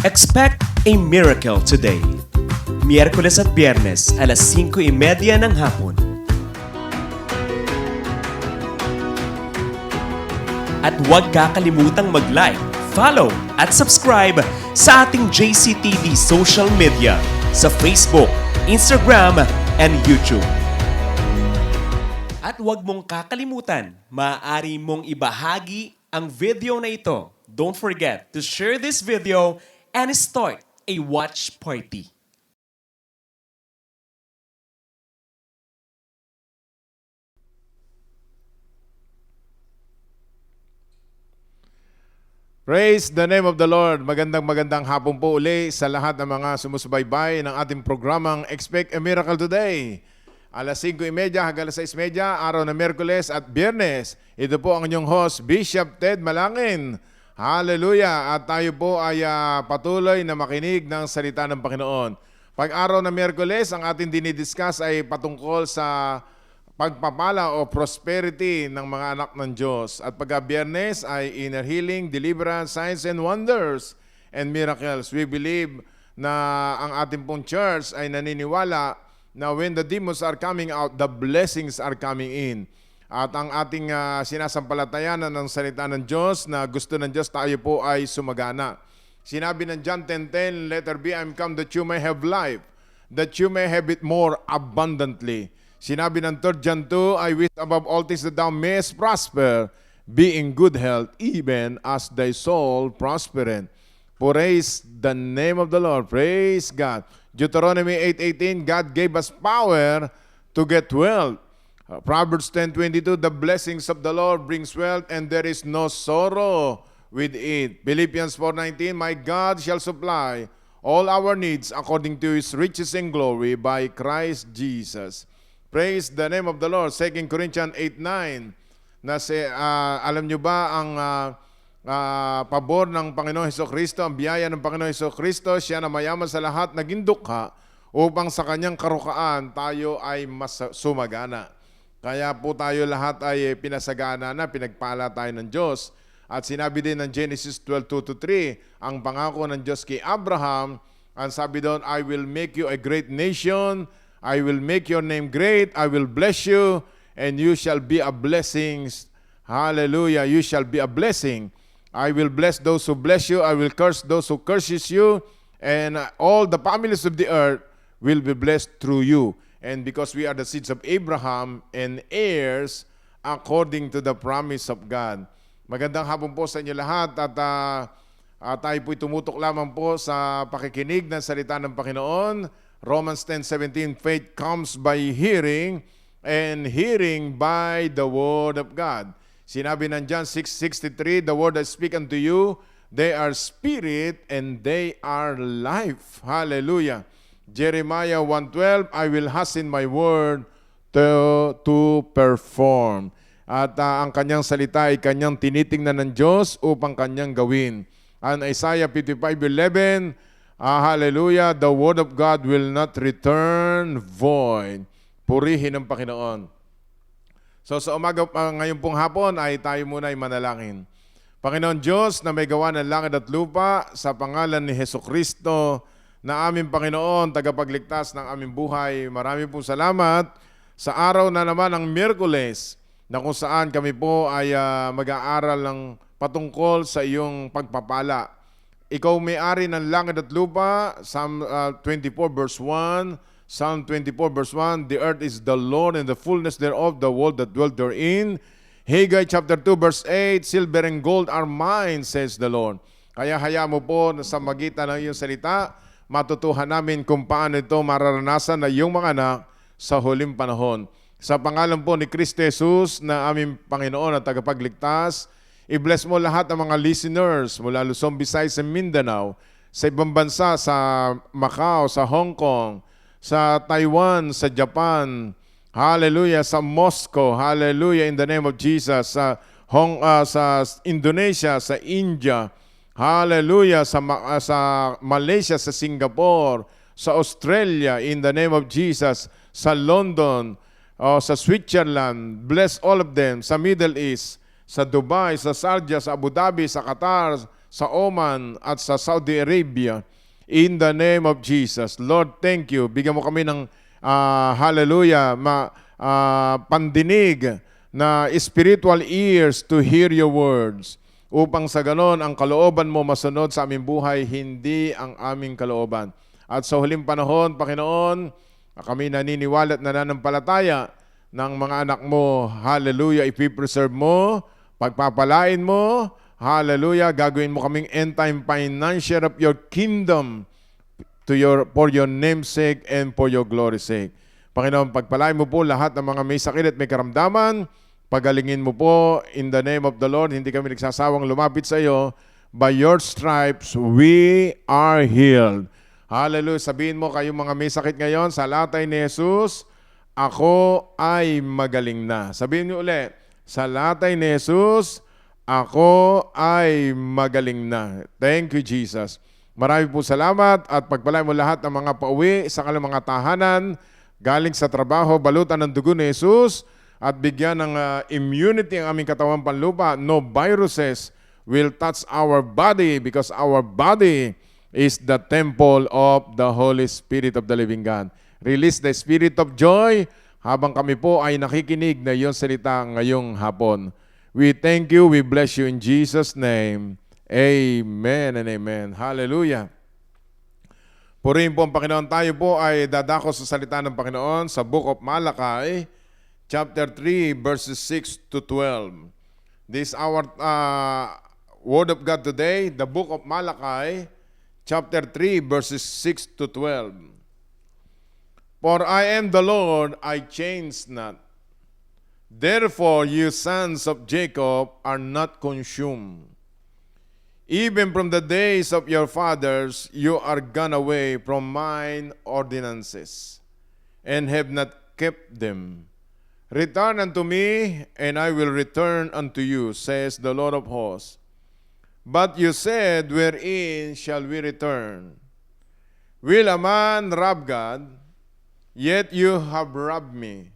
Expect a miracle today. Miyerkules at Biyernes, alas 5:30 ng hapon. At huwag kakalimutang mag-like, follow at subscribe sa ating JCTV social media sa Facebook, Instagram, and YouTube. At huwag mong kakalimutan, maaari mong ibahagi ang video na ito. Don't forget to share this video and start a watch party. Praise the name of the Lord. Magandang hapon po uli sa lahat ng mga sumusubaybay ng ating programang Expect a Miracle Today. Alas 5:30 hanggang alas 6:30, araw ng Miyerkules at Biyernes. Ito po ang inyong host, Bishop Ted Malangin. Hallelujah! At tayo po ay patuloy na makinig ng salita ng Panginoon. Pag araw ng Miyerkules, ang ating dinidiscuss ay patungkol sa pagpapala o prosperity ng mga anak ng Diyos. At pagka Biyernes ay inner healing, deliverance, signs and wonders, and miracles. We believe na ang ating pong church ay naniniwala na when the demons are coming out, the blessings are coming in. At ang ating sinasampalatayanan ng salita ng Diyos na gusto ng Diyos tayo po ay sumagana. Sinabi ng John 10:10, letter B, I'm come that you may have life, that you may have it more abundantly. Sinabi ng 3 John 2, I wish above all things that thou mayest prosper, be in good health, even as thy soul prospereth. Praise the name of the Lord. Praise God. Deuteronomy 8:18, God gave us power to get wealth. Proverbs 10:22, the blessings of the Lord brings wealth, and there is no sorrow with it. Philippians 4:19, my God shall supply all our needs according to His riches and glory by Christ Jesus. Praise the name of the Lord. 2 Corinthians 8:9, na alam nyo ba ang pabor ng Panginoon Hesukristo, ang biyaya ng Panginoon Hesukristo, siya na mayaman sa lahat, naging dukha upang sa kanyang karukaan tayo ay mas sumagana. Kaya po tayo lahat ay pinasagana na, pinagpala tayo ng Diyos. At sinabi din ng Genesis 12:2-3, ang pangako ng Diyos kay Abraham, ang sabi doon, I will make you a great nation, I will make your name great, I will bless you, and you shall be a blessing. Hallelujah, you shall be a blessing. I will bless those who bless you, I will curse those who curses you, and all the families of the earth will be blessed through you. And because we are the seeds of Abraham and heirs according to the promise of God. Magandang hapon po sa inyo lahat at tayo po'y tumutok lamang po sa pakikinig ng salita ng Panginoon. Romans 10:17, faith comes by hearing, and hearing by the word of God. Sinabi ng John 6:63, the word I speak unto you, they are spirit and they are life. Hallelujah. Jeremiah 1:12, I will hasten my word to perform. At ang kanyang salita ay kanyang tinitingnan ng Diyos upang kanyang gawin. And Isaiah 55:11, hallelujah, the word of God will not return void. Purihin ang Panginoon. So sa umaga ngayon pong hapon ay tayo muna ay manalangin. Panginoon Diyos na may gawa ng langit at lupa, sa pangalan ni Hesukristo na aming Panginoon, tagapagligtas ng aming buhay, marami pong salamat sa araw na naman ng Miyerkules na kung saan kami po ay mag-aaral ng patungkol sa iyong pagpapala. Ikaw may-ari ng langit at lupa, Psalm 24 verse 1, Psalm 24 verse 1, the earth is the Lord and the fullness thereof, the world that dwelt therein. Haggai chapter 2 verse 8, silver and gold are mine, says the Lord. Kaya hayaan mo po na sa magitan ng iyong salita, matutuhan namin kung paano ito mararanasan na iyong mga anak sa huling panahon. Sa pangalan po ni Kristo Jesus na aming Panginoon at tagapagligtas, i-bless mo lahat ng mga listeners mula Luzon, Visayas, and Mindanao, sa ibang bansa, sa Macau, sa Hong Kong, sa Taiwan, sa Japan, hallelujah, sa Moscow, hallelujah, in the name of Jesus, sa Indonesia, sa India, hallelujah, sa Malaysia, sa Singapore, sa Australia, in the name of Jesus, sa London, sa Switzerland, bless all of them, sa Middle East, sa Dubai, sa Sharjah, sa Abu Dhabi, sa Qatar, sa Oman at sa Saudi Arabia. In the name of Jesus. Lord, thank you. Bigyan mo kami ng hallelujah, pandinig na spiritual ears to hear your words. Upang sa ganon, ang kalooban mo masunod sa aming buhay, hindi ang aming kalooban. At sa huling panahon, Panginoon, kami naniniwala at nananampalataya ng mga anak mo. Hallelujah, ipipreserve mo, pagpapalain mo, hallelujah, gagawin mo kaming end-time financier of your kingdom for your name's sake and for your glory's sake. Panginoon, pagpalain mo po lahat ng mga may sakit at may karamdaman, pagalingin mo po in the name of the Lord. Hindi kami nagsasawang lumapit sa iyo. By your stripes, we are healed. Hallelujah. Sabihin mo kayong mga may sakit ngayon, sa latay ni Jesus, ako ay magaling na. Sabihin niyo ulit, sa latay ni Jesus, ako ay magaling na. Thank you, Jesus. Marami po salamat at pagpalain mo lahat ng mga pauwi sa kanilang mga tahanan, galing sa trabaho, balutan ng dugo ni Jesus, at bigyan ng immunity ang aming katawang panlupa. No viruses will touch our body because our body is the temple of the Holy Spirit of the living God. Release the spirit of joy habang kami po ay nakikinig na iyong salita ngayong hapon. We thank you, we bless you in Jesus' name. Amen and amen. Hallelujah. Purihin po ang Panginoon. Tayo po ay dadako sa salita ng Panginoon sa Book of Malachi, chapter 3, verses 6 to 12. This is our word of God today, the Book of Malachi, chapter 3, verses 6 to 12. For I am the Lord, I change not. Therefore, you sons of Jacob are not consumed. Even from the days of your fathers, you are gone away from mine ordinances, and have not kept them. Return unto me, and I will return unto you, says the Lord of hosts. But you said, wherein shall we return? Will a man rob God? Yet you have robbed me.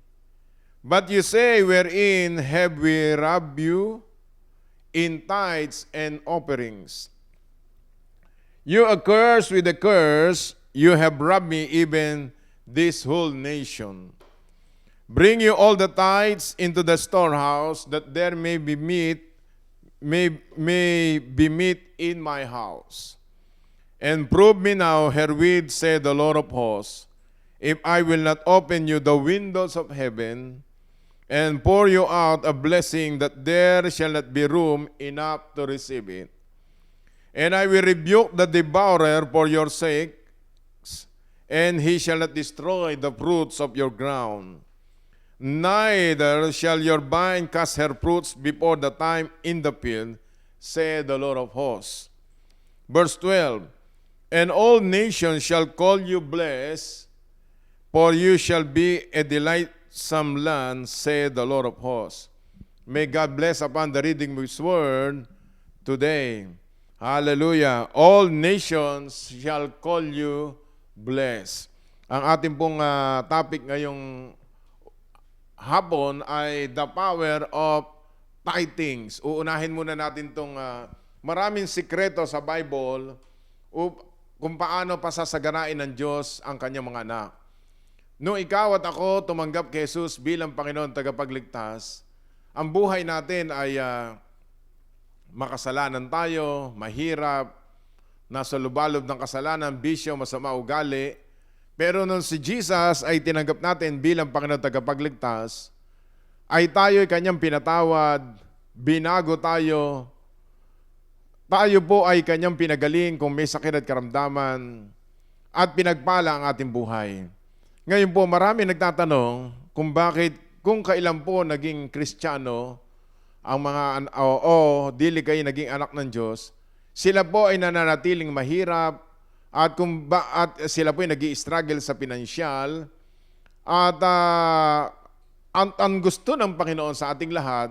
But you say, wherein have we robbed you? In tithes and offerings. You accurse with a curse, you have robbed me, even this whole nation. Bring you all the tithes into the storehouse, that there may be meat, may be meat in my house. And prove me now herewith, said the Lord of hosts, if I will not open you the windows of heaven, and pour you out a blessing that there shall not be room enough to receive it. And I will rebuke the devourer for your sakes, and he shall not destroy the fruits of your ground. Neither shall your vine cast her fruits before the time in the field, said the Lord of hosts. Verse 12, and all nations shall call you blessed, for you shall be a delightsome land, said the Lord of hosts. May God bless upon the reading of His word today. Hallelujah. All nations shall call you blessed. Ang ating pong topic ngayong hapon ay the power of tithings. Uunahin muna natin itong maraming sikreto sa Bible kung paano pasasaganain ng Diyos ang kanyang mga anak. Nung ikaw at ako tumanggap kay Jesus bilang Panginoon tagapagligtas, ang buhay natin ay makasalanan tayo, mahirap, nasa lubalob ng kasalanan, bisyo, masama ugali. Pero nung si Jesus ay tinanggap natin bilang Panginoon tagapagligtas, ay tayo ay kanyang pinatawad, binago tayo, tayo po ay kanyang pinagaling kung may sakit at karamdaman, at pinagpala ang ating buhay. Ngayon po, marami nagtatanong kung bakit, kung kailan po naging Kristiyano ang mga, dili kayo naging anak ng Diyos, sila po ay nananatiling mahirap, at sila po ay nag-i-struggle sa pinansyal, at ang gusto ng Panginoon sa ating lahat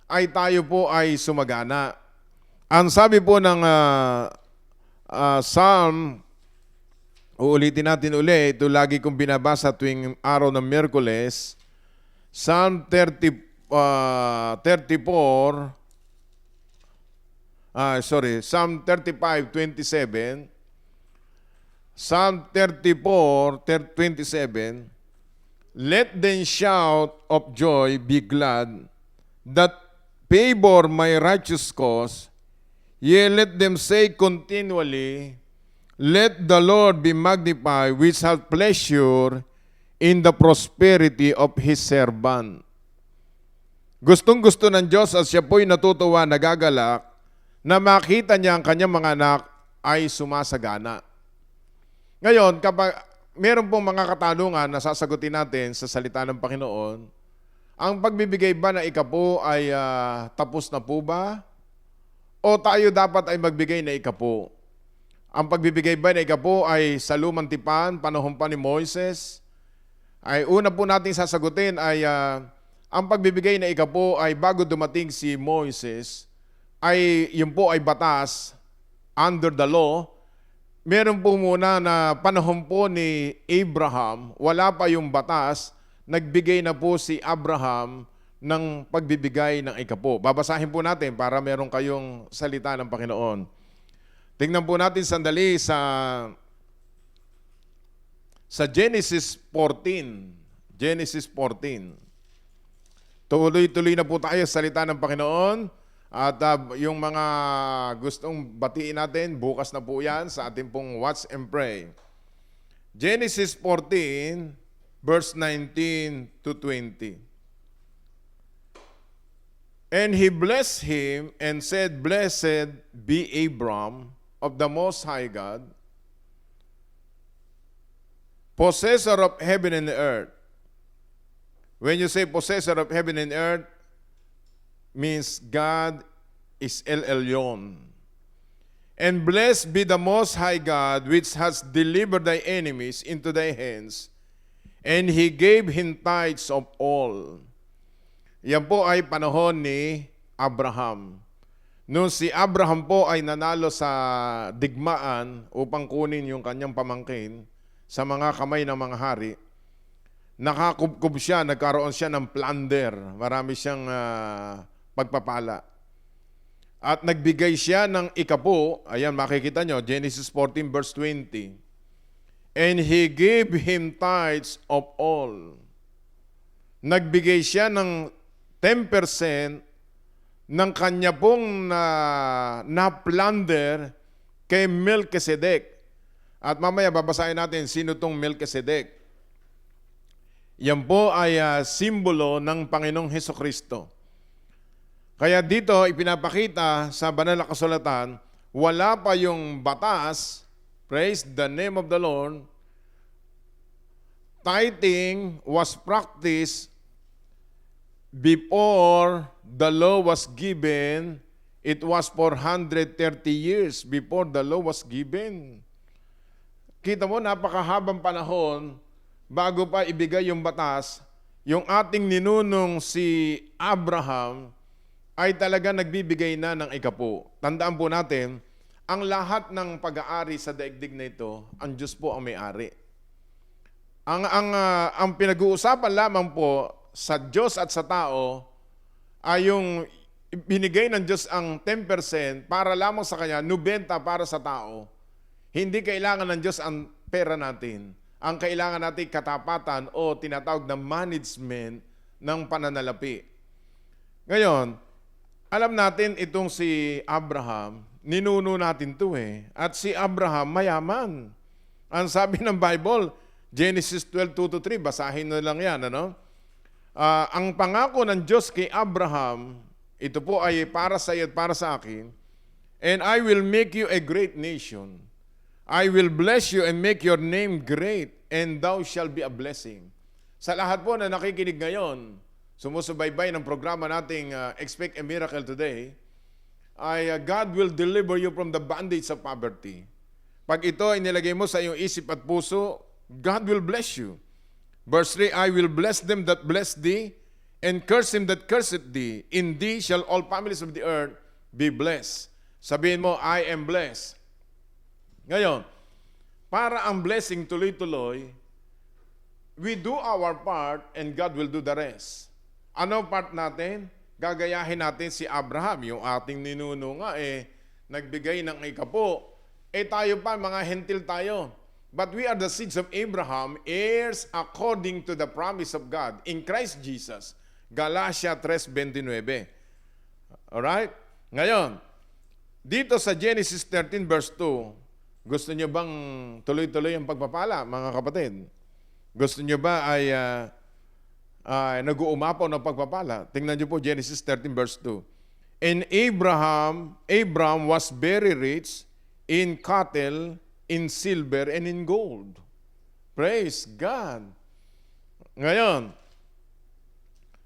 ay tayo po ay sumagana. Ang sabi po ng Psalm, uulitin natin ulit, ito lagi kong binabasa tuwing araw ng Miyerkules, Psalm 34, Psalm 35:27, Psalm 34:27, let them shout of joy, be glad, that favor my righteous cause. Yea, let them say continually, let the Lord be magnified, which hath pleasure in the prosperity of His servant. Gustong-gusto ng Diyos at siya po'y natutuwa, nagagalak, na makita niya ang kanyang mga anak ay sumasagana. Ngayon, kapag meron pong mga katanungan na sasagutin natin sa salita ng Panginoon, ang pagbibigay ba na ikapo ay tapos na po ba? O tayo dapat ay magbigay na ikapo? Ang pagbibigay ba na ikapo ay sa lumang tipan, panahon pa ni Moises? Ay una po nating sasagutin ay ang pagbibigay na ikapo ay bago dumating si Moises, ay yun po ay batas under the law. Meron po muna na panahon po ni Abraham, wala pa yung batas, nagbigay na po si Abraham ng pagbibigay ng ikapo. Babasahin po natin para meron kayong salita ng Panginoon. Tingnan po natin sandali sa Genesis 14. Genesis 14. Tuloy-tuloy na po tayo sa salita ng Panginoon. At yung mga gustong batiin natin, bukas na po yan sa ating pong Watch and Pray. Genesis 14, verse 19 to 20. And he blessed him and said, blessed be Abram of the Most High God, possessor of heaven and earth. When you say possessor of heaven and earth, means God is El Elyon. And blessed be the Most High God, which has delivered thy enemies into thy hands, and He gave him tithes of all. Yan po ay panahon ni Abraham. Noong si Abraham po ay nanalo sa digmaan upang kunin yung kanyang pamangkin sa mga kamay ng mga hari, nakakubkob siya, nagkaroon siya ng plunder. Marami siyang pagpapala. At nagbigay siya ng ikapo, ayan makikita nyo, Genesis 14 verse 20. And he gave him tithes of all. Nagbigay siya ng 10% ng kanya pong na-plunder kay Melchizedek. At mamaya babasahin natin sino tong Melchizedek. Yan po ay simbolo ng Panginoong Hesukristo. Kaya dito ipinapakita sa banal na kasulatan, wala pa yung batas, praise the name of the Lord, tithing was practiced before the law was given. It was 430 years before the law was given. Kita mo, napakahabang panahon bago pa ibigay yung batas, yung ating ninunong si Abraham ay talaga nagbibigay na ng ikapo. Tandaan po natin, ang lahat ng pag-aari sa daigdig na ito, ang Diyos po ang may-ari. Ang pinag-uusapan lamang po sa Diyos at sa tao ay yung binigay ng Diyos ang 10% para lamang sa Kanya, 90% para sa tao. Hindi kailangan ng Diyos ang pera natin. Ang kailangan natin katapatan o tinatawag na management ng pananalapi. Ngayon, alam natin itong si Abraham, ninuno natin to At si Abraham mayaman. Ang sabi ng Bible, Genesis 12:2-3, basahin na lang yan, ano? Ang pangako ng Diyos kay Abraham, ito po ay para sa iyo at para sa akin, and I will make you a great nation. I will bless you and make your name great, and thou shalt be a blessing. Sa lahat po na nakikinig ngayon, sumusubaybay ng programa nating Expect a Miracle Today, God will deliver you from the bondage of poverty. Pag ito ay nilagay mo sa iyong isip at puso, God will bless you. Verse 3, I will bless them that bless thee, and curse him that curseth thee. In thee shall all families of the earth be blessed. Sabihin mo, I am blessed. Ngayon, para ang blessing tuloy-tuloy, we do our part and God will do the rest. Ano part natin? Gagayahin natin si Abraham, yung ating ninuno nga nagbigay ng ikapo. Tayo pa, mga hentil tayo. But we are the seeds of Abraham, heirs according to the promise of God in Christ Jesus. Galatia 3:29. Alright? Ngayon, dito sa Genesis 13 verse 2, gusto nyo bang tuloy-tuloy ang pagpapala, mga kapatid? Gusto nyo ba ay nag-uumapaw ng pagpapala? Tingnan nyo po Genesis 13 verse 2. And Abram was very rich in cattle, in silver, and in gold. Praise God. Ngayon,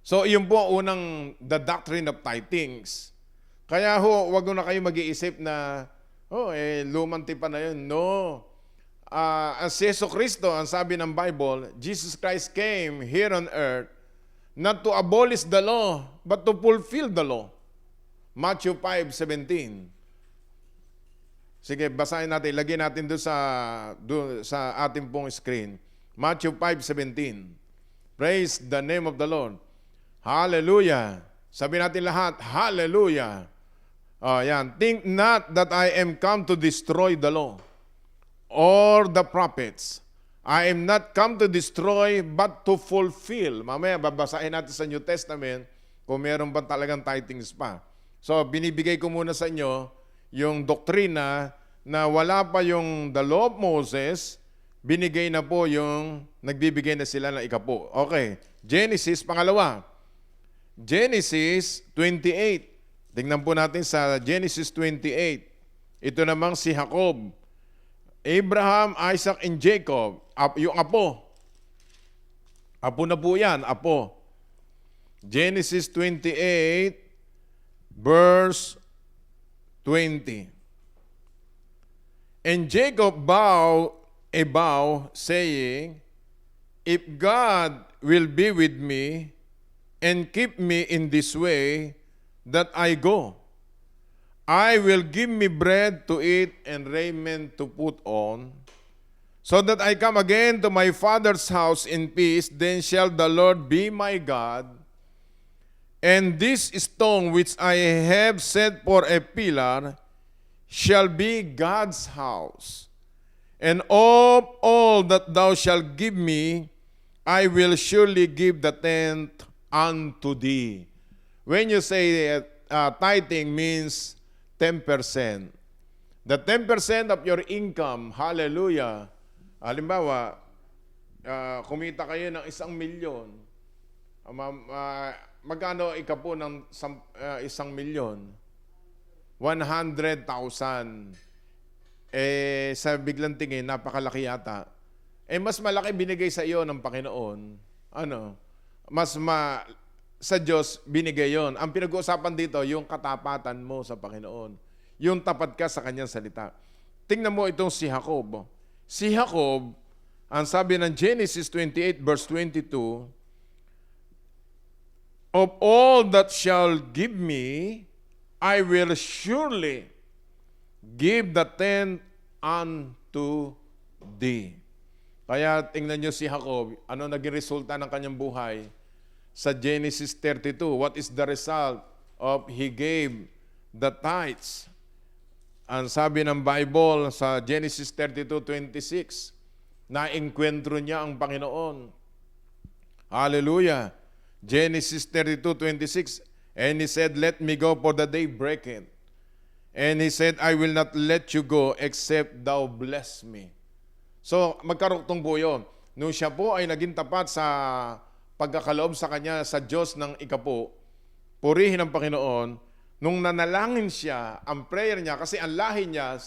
so yun po unang the doctrine of tithings. Kaya wag na kayo mag-iisip na, lumang tipan na yun. No. As Yeso Cristo, ang sabi ng Bible, Jesus Christ came here on earth not to abolish the law, but to fulfill the law. Matthew 5:17. Sige, basahin natin. Lagyan natin doon sa ating pong screen. Matthew 5:17. Praise the name of the Lord. Hallelujah. Sabi natin lahat, hallelujah. Yan. Think not that I am come to destroy the law or the prophets. I am not come to destroy but to fulfill. Mamaya, babasahin natin sa New Testament kung meron ba talagang tithings pa. So, binibigay ko muna sa inyo yung doktrina na wala pa yung the law of Moses, binigay na po yung nagbibigay na sila ng ikapo. Okay, Genesis, pangalawa. Genesis 28. Tingnan po natin sa Genesis 28. Ito namang si Jacob. Abraham, Isaac, and Jacob. Yung apo. Apo na po yan, apo. Genesis 28, verse 20. And Jacob bowed a vow, saying, if God will be with me and keep me in this way that I go, I will give me bread to eat and raiment to put on, so that I come again to my father's house in peace. Then shall the Lord be my God, and this stone which I have set for a pillar shall be God's house. And of all that thou shalt give me, I will surely give the tenth unto thee. When you say tithing means 10%. The 10% of your income, hallelujah. Halimbawa, kumita kayo ng 1 milyon. Magkano ikapo ng 1 milyon? 100,000. Sa biglang tingin, napakalaki yata. Mas malaki binigay sa iyo ng Panginoon. Sa Diyos, binigay yon. Ang pinag-uusapan dito, yung katapatan mo sa Panginoon. Yung tapat ka sa Kanyang salita. Tingnan mo itong si Jacob. Si Jacob, ang sabi ng Genesis 28 verse 22, of all that shall give me, I will surely give the tenth unto thee. Kaya tingnan nyo si Jacob, ano naging resulta ng kanyang buhay? Sa Genesis 32, what is the result of he gave the tithes? Ang sabi ng Bible sa Genesis 32:26, na-enkwentro niya ang Panginoon. Hallelujah. Genesis 32:26, and he said, let me go, for the day breaketh. And he said, I will not let you go except thou bless me. So, magkaruktong po yun. Nung siya po ay naging tapat sa pagkakaloob sa kanya sa Diyos ng ikapo, purihin ang Panginoon, nung nanalangin siya, ang prayer niya, kasi ang lahi niya,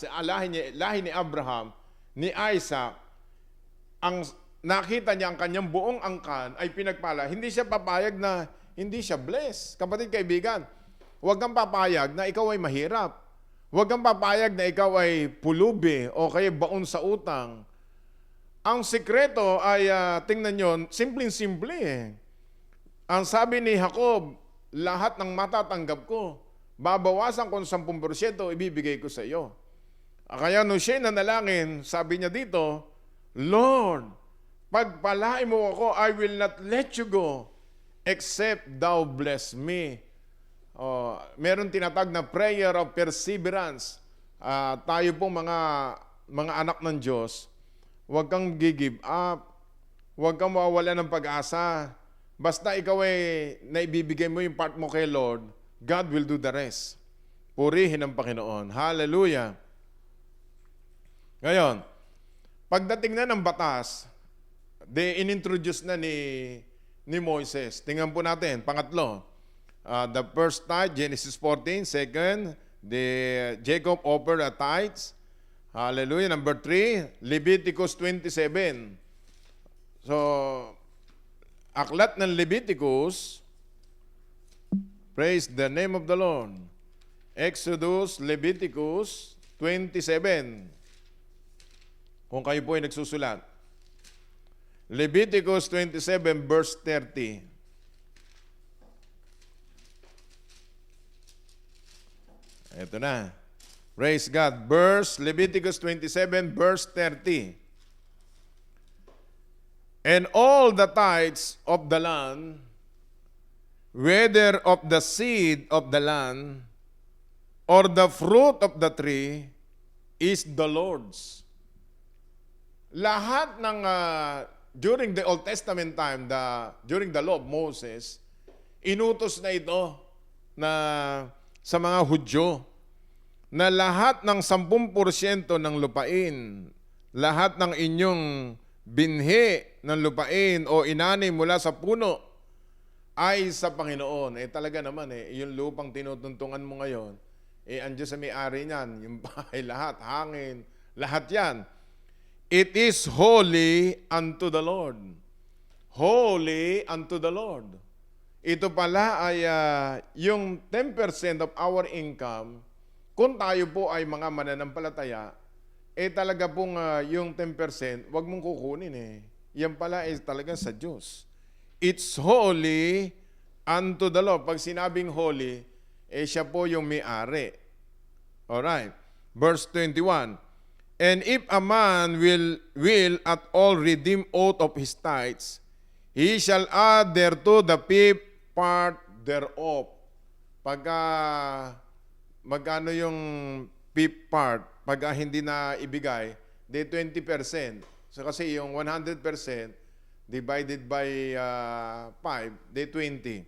lahi ni Abraham, ni Isaac, ang nakita niya ang kanyang buong angkan ay pinagpala. Hindi siya papayag na hindi siya blessed. Kapatid, kaibigan, huwag kang papayag na ikaw ay mahirap. Huwag kang papayag na ikaw ay pulubi o kaya baon sa utang. Ang sikreto ay, tingnan nyo, simpleng-simple eh. Ang sabi ni Jacob, lahat ng matatanggap ko, babawasan ko ng 10%, ibibigay ko sa iyo. Kaya nung siya nanalangin, sabi niya dito, Lord, pagpalain mo ako, I will not let you go, except thou bless me. Meron tinatag na prayer of perseverance. tayo po mga anak ng Diyos, huwag kang give up, huwag kang mawawala ng pag-asa. Basta ikaw ay naibibigay mo yung part mo kay Lord, God will do the rest. Purihin ang Panginoon. Hallelujah. Ngayon, pagdating na ng batas, inintroduce na ni Moises. Tingnan po natin, pangatlo. The first tithe, Genesis 14. Second, Jacob offered a tithes. Hallelujah. Number 3, Leviticus 27. So, aklat ng Leviticus, praise the name of the Lord. Exodus, Leviticus 27. Kung kayo po ay nagsusulat. Leviticus 27 verse 30. Ito na. Praise God. Leviticus 27 verse 30. And all the tithes of the land, whether of the seed of the land, or the fruit of the tree, is the Lord's. Lahat ng, during the Old Testament time, during the law of Moses, inutos na ito na sa mga Hudyo, na lahat ng 10% ng lupain, lahat ng inyong binhi ng lupain o inani mula sa puno ay sa Panginoon. Talaga naman yung lupang tinutuntungan mo ngayon, andyan sa may-ari niyan, yung bahay, lahat, hangin, lahat yan. It is holy unto the Lord. Holy unto the Lord. Ito pala ay yung 10% of our income, kung tayo po ay mga mananampalataya, talaga pong yung 10%, wag mong kukunin Yan pala ay talaga sa Diyos. It's holy unto the Lord. Pag sinabing holy, siya po yung may-ari. Alright. Verse 21. And if a man will at all redeem out of his tithes, he shall add thereto the fifth part thereof. Pagka magkano yung fifth part, pagka hindi na ibigay, 20%. So kasi yung 100% divided by 5, 20.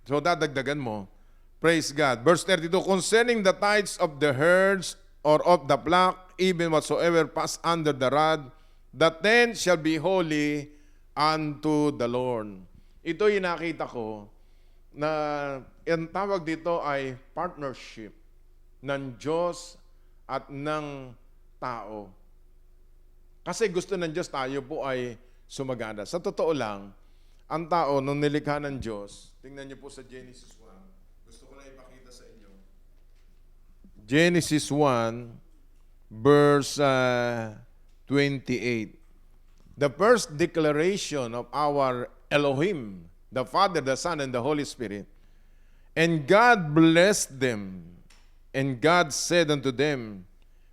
So dadagdagan mo. Praise God. Verse 32, concerning the tithes of the herds or of the flock, even whatsoever pass under the rod, the tenth shall be holy unto the Lord. Ito yung nakita ko na ang tawag dito ay partnership ng Diyos at ng tao. Kasi gusto ng Diyos tayo po ay sumagana. Sa totoo lang, ang tao nung nilikha ng Diyos, tingnan niyo po sa Genesis 1, gusto ko na ipakita sa inyo. Genesis 1, verse 28. The first declaration of our Elohim, the Father, the Son, and the Holy Spirit. And God blessed them, and God said unto them,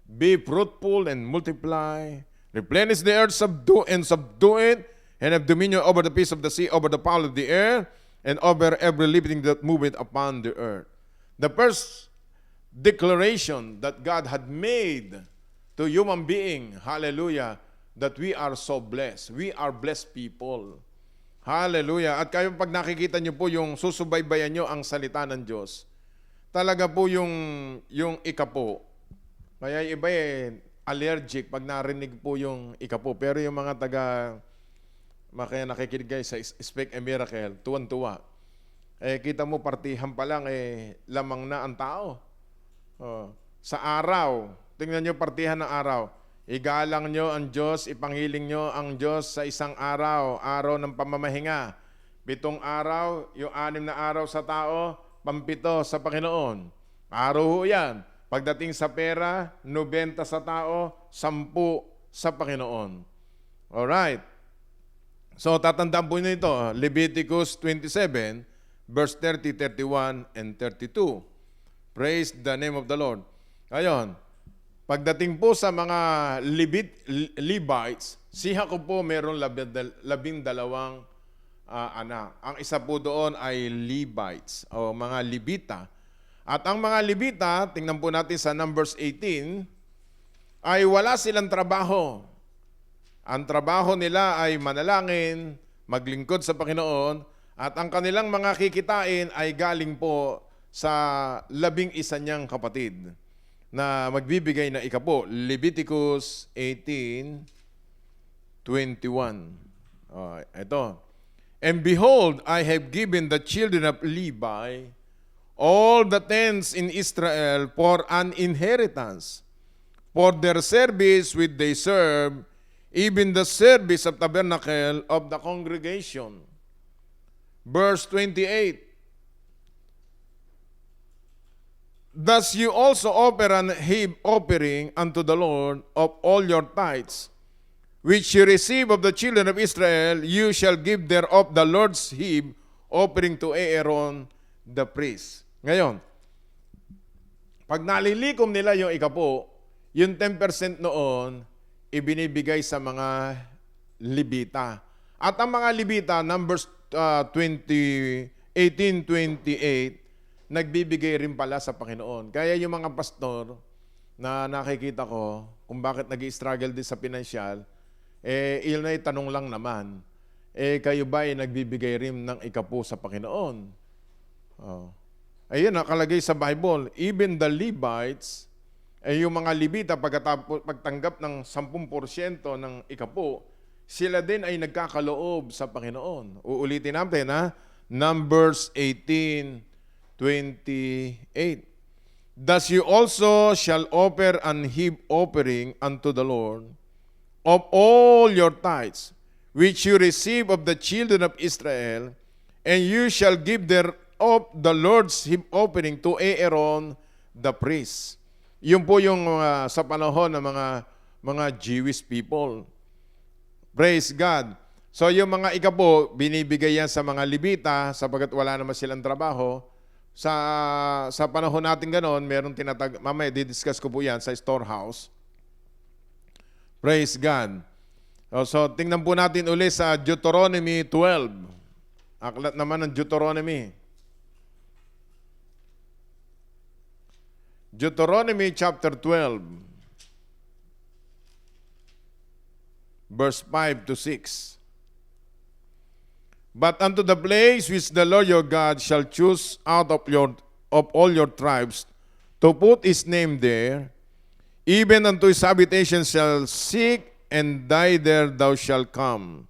be fruitful and multiply, replenish the earth, subdue it, and have dominion over the fish of the sea, over the fowl of the air, and over every living that moveth upon the earth. The first declaration that God had made to human being, hallelujah, that we are so blessed. We are blessed people. Hallelujah. At kayo pag nakikita nyo po yung susubaybayan nyo ang salita ng Diyos, talaga po yung ikapo. Kaya iba allergic pag narinig po yung ikapo. Pero yung mga kaya nakikinig kayo sa Expect a Miracle, tuwan-tuwa. Kita mo partihan pa lang, lamang na ang tao. Sa araw, tingnan nyo partihan ng araw. Igalang nyo ang Diyos, ipanghiling nyo ang Diyos sa isang araw, araw ng pamamahinga. 7 araw, yung 6 na araw sa tao, 7 sa Panginoon. Araw ho yan. Pagdating sa pera, 90 sa tao, 10 sa Panginoon. Alright. So, tatandaan po nyo ito, Leviticus 27, verse 30, 31, and 32. Praise the name of the Lord. Ayon, pagdating po sa mga Levites, si Jacob po mayroong 12 anak. Ang isa po doon ay Levites o mga Levita. At ang mga Levita, tingnan po natin sa Numbers 18, ay wala silang trabaho. Ang trabaho nila ay manalangin, maglingkod sa Panginoon, at ang kanilang mga kikitain ay galing po sa 11 niyang kapatid na magbibigay na ikapo. Leviticus 18:21. Ito. And behold, I have given the children of Levi all the tents in Israel for an inheritance, for their service which they serve, even the service of tabernacle of the congregation. Verse 28. Thus you also offer an heave offering unto the Lord of all your tithes, which you receive of the children of Israel, you shall give thereof the Lord's heave offering to Aaron the priest. Ngayon, pag nalilikom nila yung ikapo, yung 10% noon, ibinibigay sa mga Levita. At ang mga Levita, Numbers 18:28, nagbibigay rin pala sa Panginoon. Kaya yung mga pastor na nakikita ko, kung bakit nag-struggle din sa pinansyal, iyon ay tanong lang naman, kayo ba ay nagbibigay rin ng ikapo sa Panginoon? Ayun, nakalagay sa Bible, even the Levites, yung mga Levita, pagtanggap ng 10% ng ikapo, sila din ay nagkakaloob sa Panginoon. Uulitin natin, ha? Numbers 18:28. Thus you also shall offer an heave offering unto the Lord of all your tithes, which you receive of the children of Israel, and you shall give thereof the Lord's heave offering to Aaron the priest. Yun po yung sa panahon ng mga Jewish people. Praise God. So yung mga ikapo, binibigay yan sa mga Levita sapagkat wala naman silang trabaho. Sa panahon natin ganon, meron mamaya didiscuss ko po yan sa storehouse. Praise God. So tingnan po natin uli sa Deuteronomy 12. Aklat naman ng Deuteronomy. Deuteronomy chapter 12, verse 5 to 6. But unto the place which the Lord your God shall choose out of all your tribes to put his name there, even unto his habitation shall seek, and thy there thou shalt come.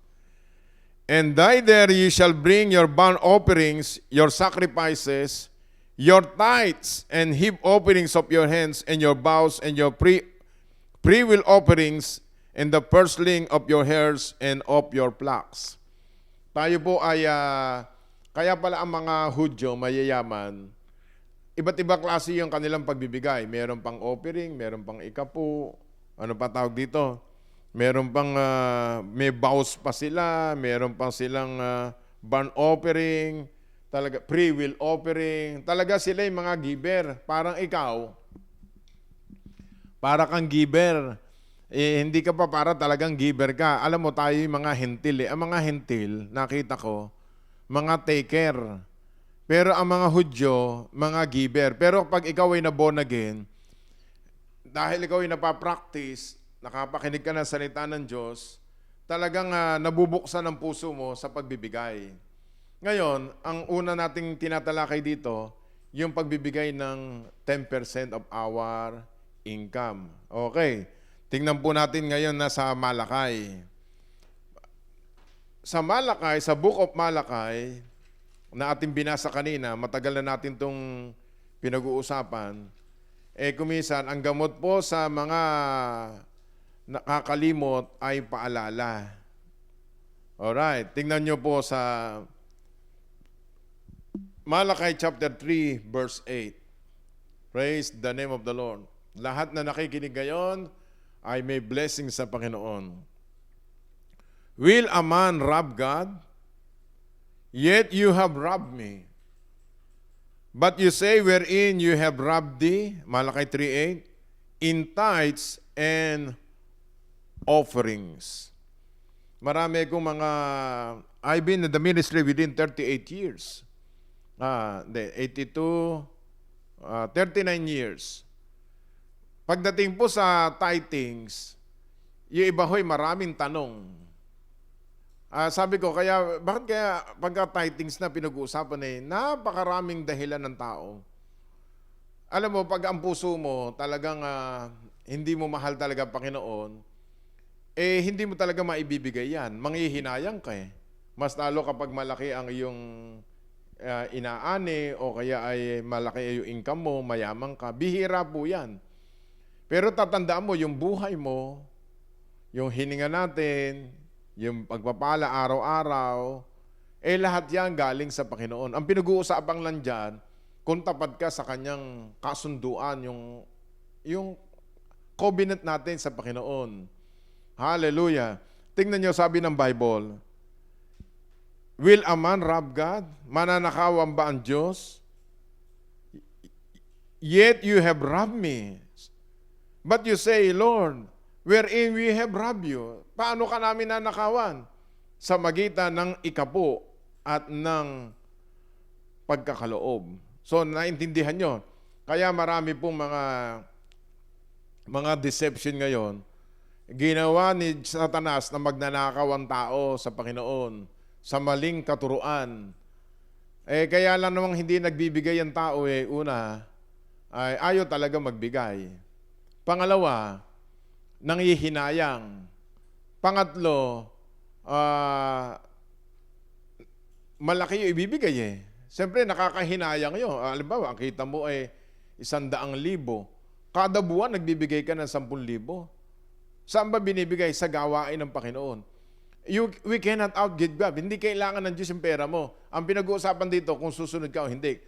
And thy there you shall bring your burnt offerings, your sacrifices, your tithes and heave offerings of your hands, and your vows, and your freewill offerings, and the firstling of your hairs and of your flocks. Tayo po ay, kaya pala ang mga Hudyo, mayayaman, iba't ibang klase yung kanilang pagbibigay. Meron pang offering, meron pang ikapo, ano pa tawag dito? Meron pang, may vows pa sila, meron pang silang burnt offering, talaga, free-will offering. Talaga sila yung mga giver. Parang ikaw, para kang giver. Hindi ka pa para talagang giver ka. Alam mo, tayo yung mga hentil. Ang mga hentil, nakita ko, mga taker. Pero ang mga Hudyo, mga giver. Pero pag ikaw ay na-born again, dahil ikaw ay napapractice, nakapakinig ka ng salita ng Diyos, talagang nabubuksan ang puso mo sa pagbibigay. Ngayon, ang una nating tinatalakay dito, yung pagbibigay ng 10% of our income. Okay. Tingnan po natin ngayon na sa Malakay. Sa Malakay, sa Book of Malakay, na ating binasa kanina, matagal na natin itong pinag-uusapan, kumisan, ang gamot po sa mga nakakalimot ay paalala. Alright, tingnan nyo po sa Malakay chapter 3, verse 8. Praise the name of the Lord. Lahat na nakikinig ngayon ay may blessing sa Panginoon. Will a man rob God? Yet you have robbed me. But you say, wherein you have robbed thee, Malakay 3:8, in tithes and offerings. Marami kong I've been in the ministry within 38 years. 82, 39 years. Pagdating po sa tithings, yung iba ho'y maraming tanong. Sabi ko, bakit kaya pagka-tithings na pinag-uusapan napakaraming dahilan ng tao. Alam mo, pag ang puso mo talagang hindi mo mahal talaga ang Panginoon, hindi mo talaga maibibigay yan. Manghihinayang ka eh. Mas lalo kapag malaki ang iyong inaani o kaya ay malaki yung income mo, mayaman ka. Bihira po yan. Pero tatandaan mo, yung buhay mo, yung hininga natin, yung pagpapala araw-araw, lahat yan galing sa Panginoon. Ang pinag-uusapan lang dyan, kung tapat ka sa kanyang kasunduan, yung covenant natin sa Panginoon. Hallelujah. Tingnan nyo, sabi ng Bible, will a man rob God? Mananakawan ba ang Diyos? Yet you have robbed me. But you say, Lord, wherein we have robbed you. Paano ka namin nanakawan? Sa magitan ng ikapo at ng pagkakaloob. So, naintindihan nyo. Kaya marami pong mga deception ngayon. Ginawa ni Satanas na magnanakaw ang tao sa Panginoon sa maling katuruan. Kaya lang namang hindi nagbibigay ang tao una, ay ayaw talaga magbigay. Pangalawa, nanghihinayang. Pangatlo, malaki yung ibibigay Siyempre, nakakahinayang yun. Halimbawa, ang kita mo 100,000. Kada buwan, nagbibigay ka ng 10,000. Saan ba binibigay? Sa gawain ng Panginoon. We cannot outgive God. Hindi kailangan ng Diyos yung pera mo. Ang pinag-uusapan dito, kung susunod ka o hindi.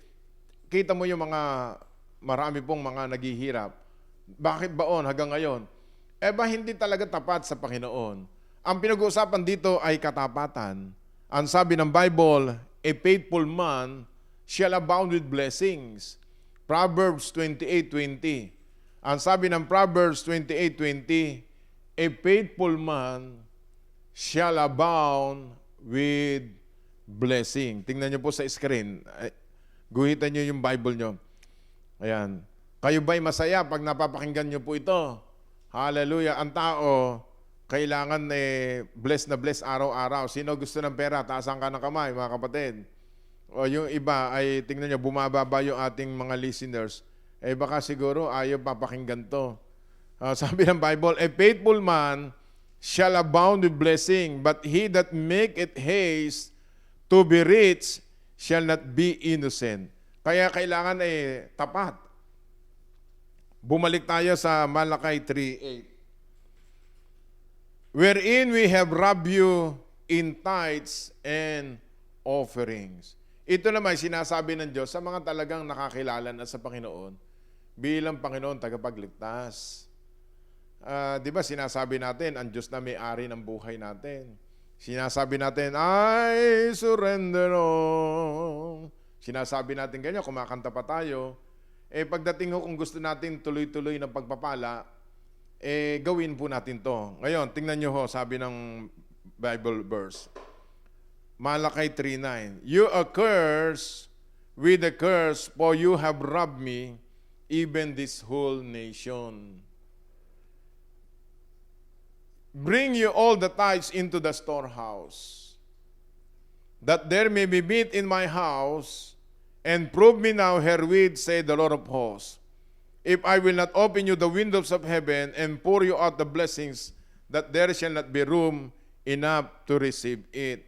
Kita mo yung marami pong mga naghihirap. Bakit baon hanggang ngayon? Hindi talaga tapat sa Panginoon. Ang pinag-uusapan dito ay katapatan. Ang sabi ng Bible, a faithful man shall abound with blessings. Proverbs 28:20. Ang sabi ng Proverbs 28:20, a faithful man shall abound with blessing. Tingnan niyo po sa screen. Guhitan niyo yung Bible niyo. Ayan. Kayo ba'y masaya pag napapakinggan niyo po ito? Hallelujah. Ang tao, kailangan bless na bless araw-araw. Sino gusto ng pera? Taasan ka ng kamay, mga kapatid. O yung iba ay, tingnan niyo, bumababa yung ating mga listeners. Baka siguro ayaw papakinggan to. Sabi ng Bible, a faithful man shall abound with blessing, but he that maketh haste to be rich shall not be innocent. Kaya kailangan tapat. Bumalik tayo sa Malakay 3:8. Wherein we have robbed you in tithes and offerings. Ito naman sinasabi ng Diyos sa mga talagang nakakilala na sa Panginoon bilang Panginoon tagapagligtas. Di ba sinasabi natin, ang Diyos na may-ari ng buhay natin. Sinasabi natin, I surrender all. Sinasabi natin ganyan, kumakanta pa tayo. Pagdating kung gusto natin tuloy-tuloy ng pagpapala, gawin po natin to. Ngayon, tingnan nyo sabi ng Bible verse. Malakay 3:9. You are cursed with a curse, for you have robbed me, even this whole nation. Bring you all the tithes into the storehouse, that there may be meat in my house, and prove me now herewith, saith the Lord of hosts, if I will not open you the windows of heaven and pour you out the blessings, that there shall not be room enough to receive it.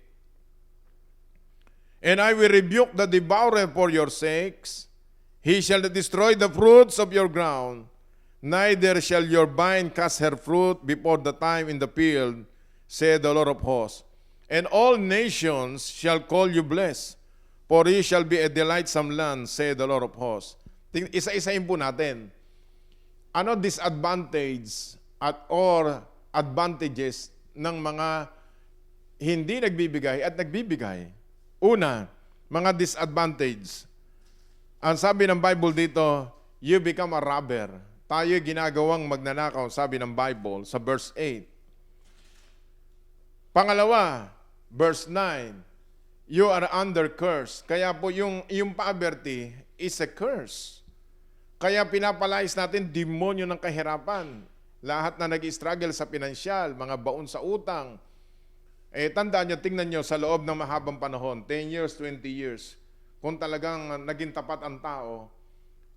And I will rebuke the devourer for your sakes. He shall not destroy the fruits of your ground, neither shall your vine cast her fruit before the time in the field, saith the Lord of hosts. And all nations shall call you blessed, for ye shall be a delightsome land, saith the Lord of hosts. Isa-isahin po natin. Ano disadvantage or advantages ng mga hindi nagbibigay at nagbibigay? Una, mga disadvantage. Ang sabi ng Bible dito, you become a robber. Tayo ginagawang magnanakaw, sabi ng Bible sa verse 8. Pangalawa, verse 9, you are under curse. Kaya po yung poverty is a curse. Kaya pinapalayas natin demonyo ng kahirapan. Lahat na nag-struggle sa pinansyal, mga baon sa utang. Tandaan nyo, tingnan nyo sa loob ng mahabang panahon, 10 years, 20 years, kung talagang naging tapat ang tao,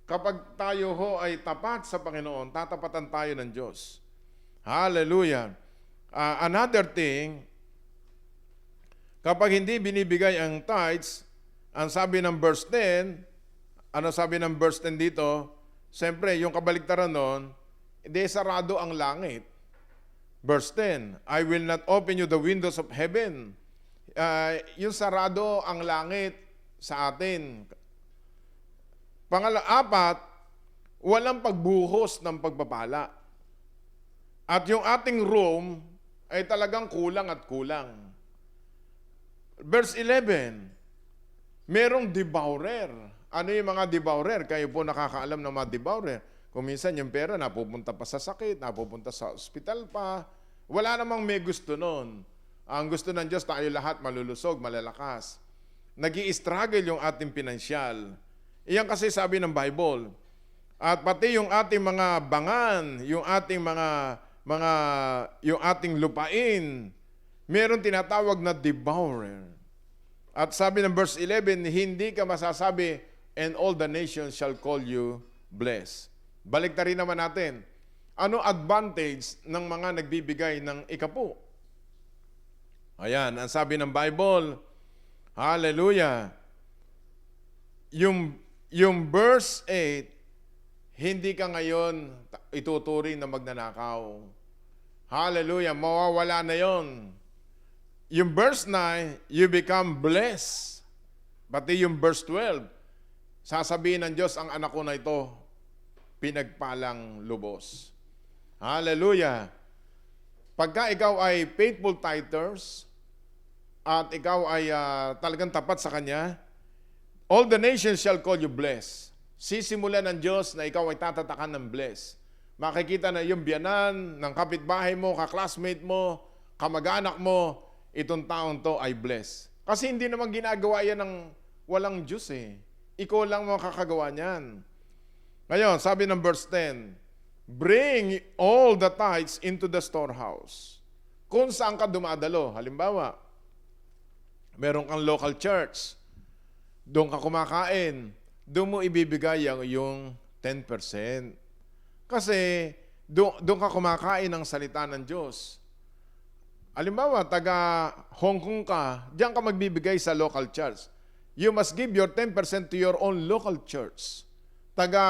kapag tayo ho ay tapat sa Panginoon, tatapatan tayo ng Diyos. Hallelujah. Another thing, kapag hindi binibigay ang tithes, ang sabi ng verse 10, ano sabi ng verse 10 dito? Siyempre, yung kabaliktaran nun, hindi sarado ang langit. Verse 10, I will not open you the windows of heaven. Yung sarado ang langit sa atin. Pangalapat, walang pagbuhos ng pagpapala. At yung ating room ay talagang kulang at kulang. Verse 11, merong devourer. Ano yung mga devourer? Kayo po nakakaalam ng mga devourer. Kung minsan yung pera napupunta pa sa sakit, napupunta sa ospital pa. Wala namang may gusto nun. Ang gusto ng Diyos, tayo lahat malulusog, malalakas. Nag-i-struggle yung ating pinansyal. Iyan kasi sabi ng Bible. At pati yung ating mga bangan, yung ating yung ating lupain, meron tinatawag na devourer. At sabi ng verse 11, hindi ka masasabi, and all the nations shall call you blessed. Baliktarin naman natin. Ano advantage ng mga nagbibigay ng ikapu? Ayan, ang sabi ng Bible, hallelujah. Yung verse 8, hindi ka ngayon ituturing na magnanakaw. Hallelujah, mawawala na yon. Yung verse 9, you become blessed. Pati yung verse 12, sasabihin ng Diyos, ang anak ko na ito, pinagpalang lubos. Hallelujah. Pagka ikaw ay faithful tithers at ikaw ay talagang tapat sa Kanya, all the nations shall call you blessed. Sisimulan ng Diyos na ikaw ay tatatakan ng blessed. Makikita na yung biyanan ng kapitbahay mo, kaklasmate mo, kamag-anak mo, itong taong to ay blessed. Kasi hindi naman ginagawa yan ng walang Diyos eh. Ikaw lang makakagawa niyan. Ngayon, sabi ng verse 10, bring all the tithes into the storehouse. Kung saan ka dumadalo, halimbawa, meron kang local church, doon ka kumakain, doon mo ibibigay yung 10%. Kasi doon ka kumakain ng salita ng Diyos. Halimbawa, taga Hong Kong ka, diyan ka magbibigay sa local church. You must give your 10% to your own local church. Taga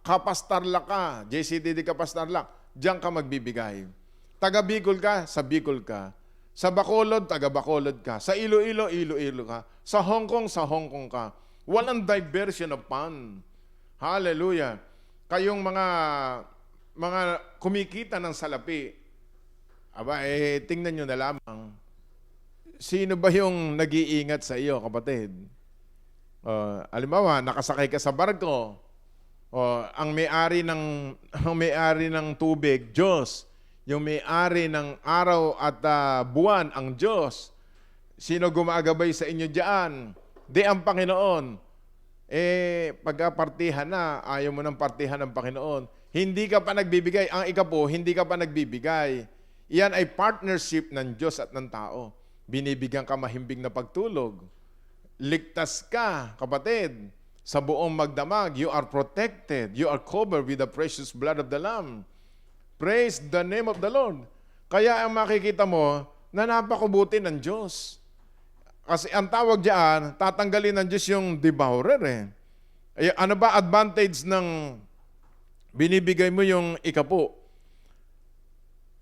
Kapastarlak ka, JCTD Kapastarlak, diyan ka magbibigay. Taga Bicol ka, sa Bicol ka. Sa Bacolod, taga Bacolod ka. Sa Iloilo, Iloilo ka. Sa Hong Kong ka. Walang diversion of fund. Hallelujah. Kayong mga kumikita ng salapi, tingnan nyo na lamang. Sino ba yung nag-iingat sa iyo, kapatid? Halimbawa, nakasakay ka sa barko. Ang may-ari ng tubig, Diyos. Yung may-ari ng araw at buwan, ang Diyos. Sino gumagabay sa inyo diyan? Di ang Panginoon. Pagka-partihan na, ayaw mo ng partihan ng Panginoon. Hindi ka pa nagbibigay. Ang ikapo, hindi ka pa nagbibigay. Iyan ay partnership ng Diyos at ng tao. Binibigyan ka mahimbing na pagtulog. Ligtas ka, kapatid. Sa buong magdamag, you are protected. You are covered with the precious blood of the Lamb. Praise the name of the Lord. Kaya ang makikita mo, na napakabuti ng Diyos. Kasi ang tawag diyan, tatanggalin ng Diyos yung devourer eh. Ano ba advantage ng binibigay mo yung ikapo?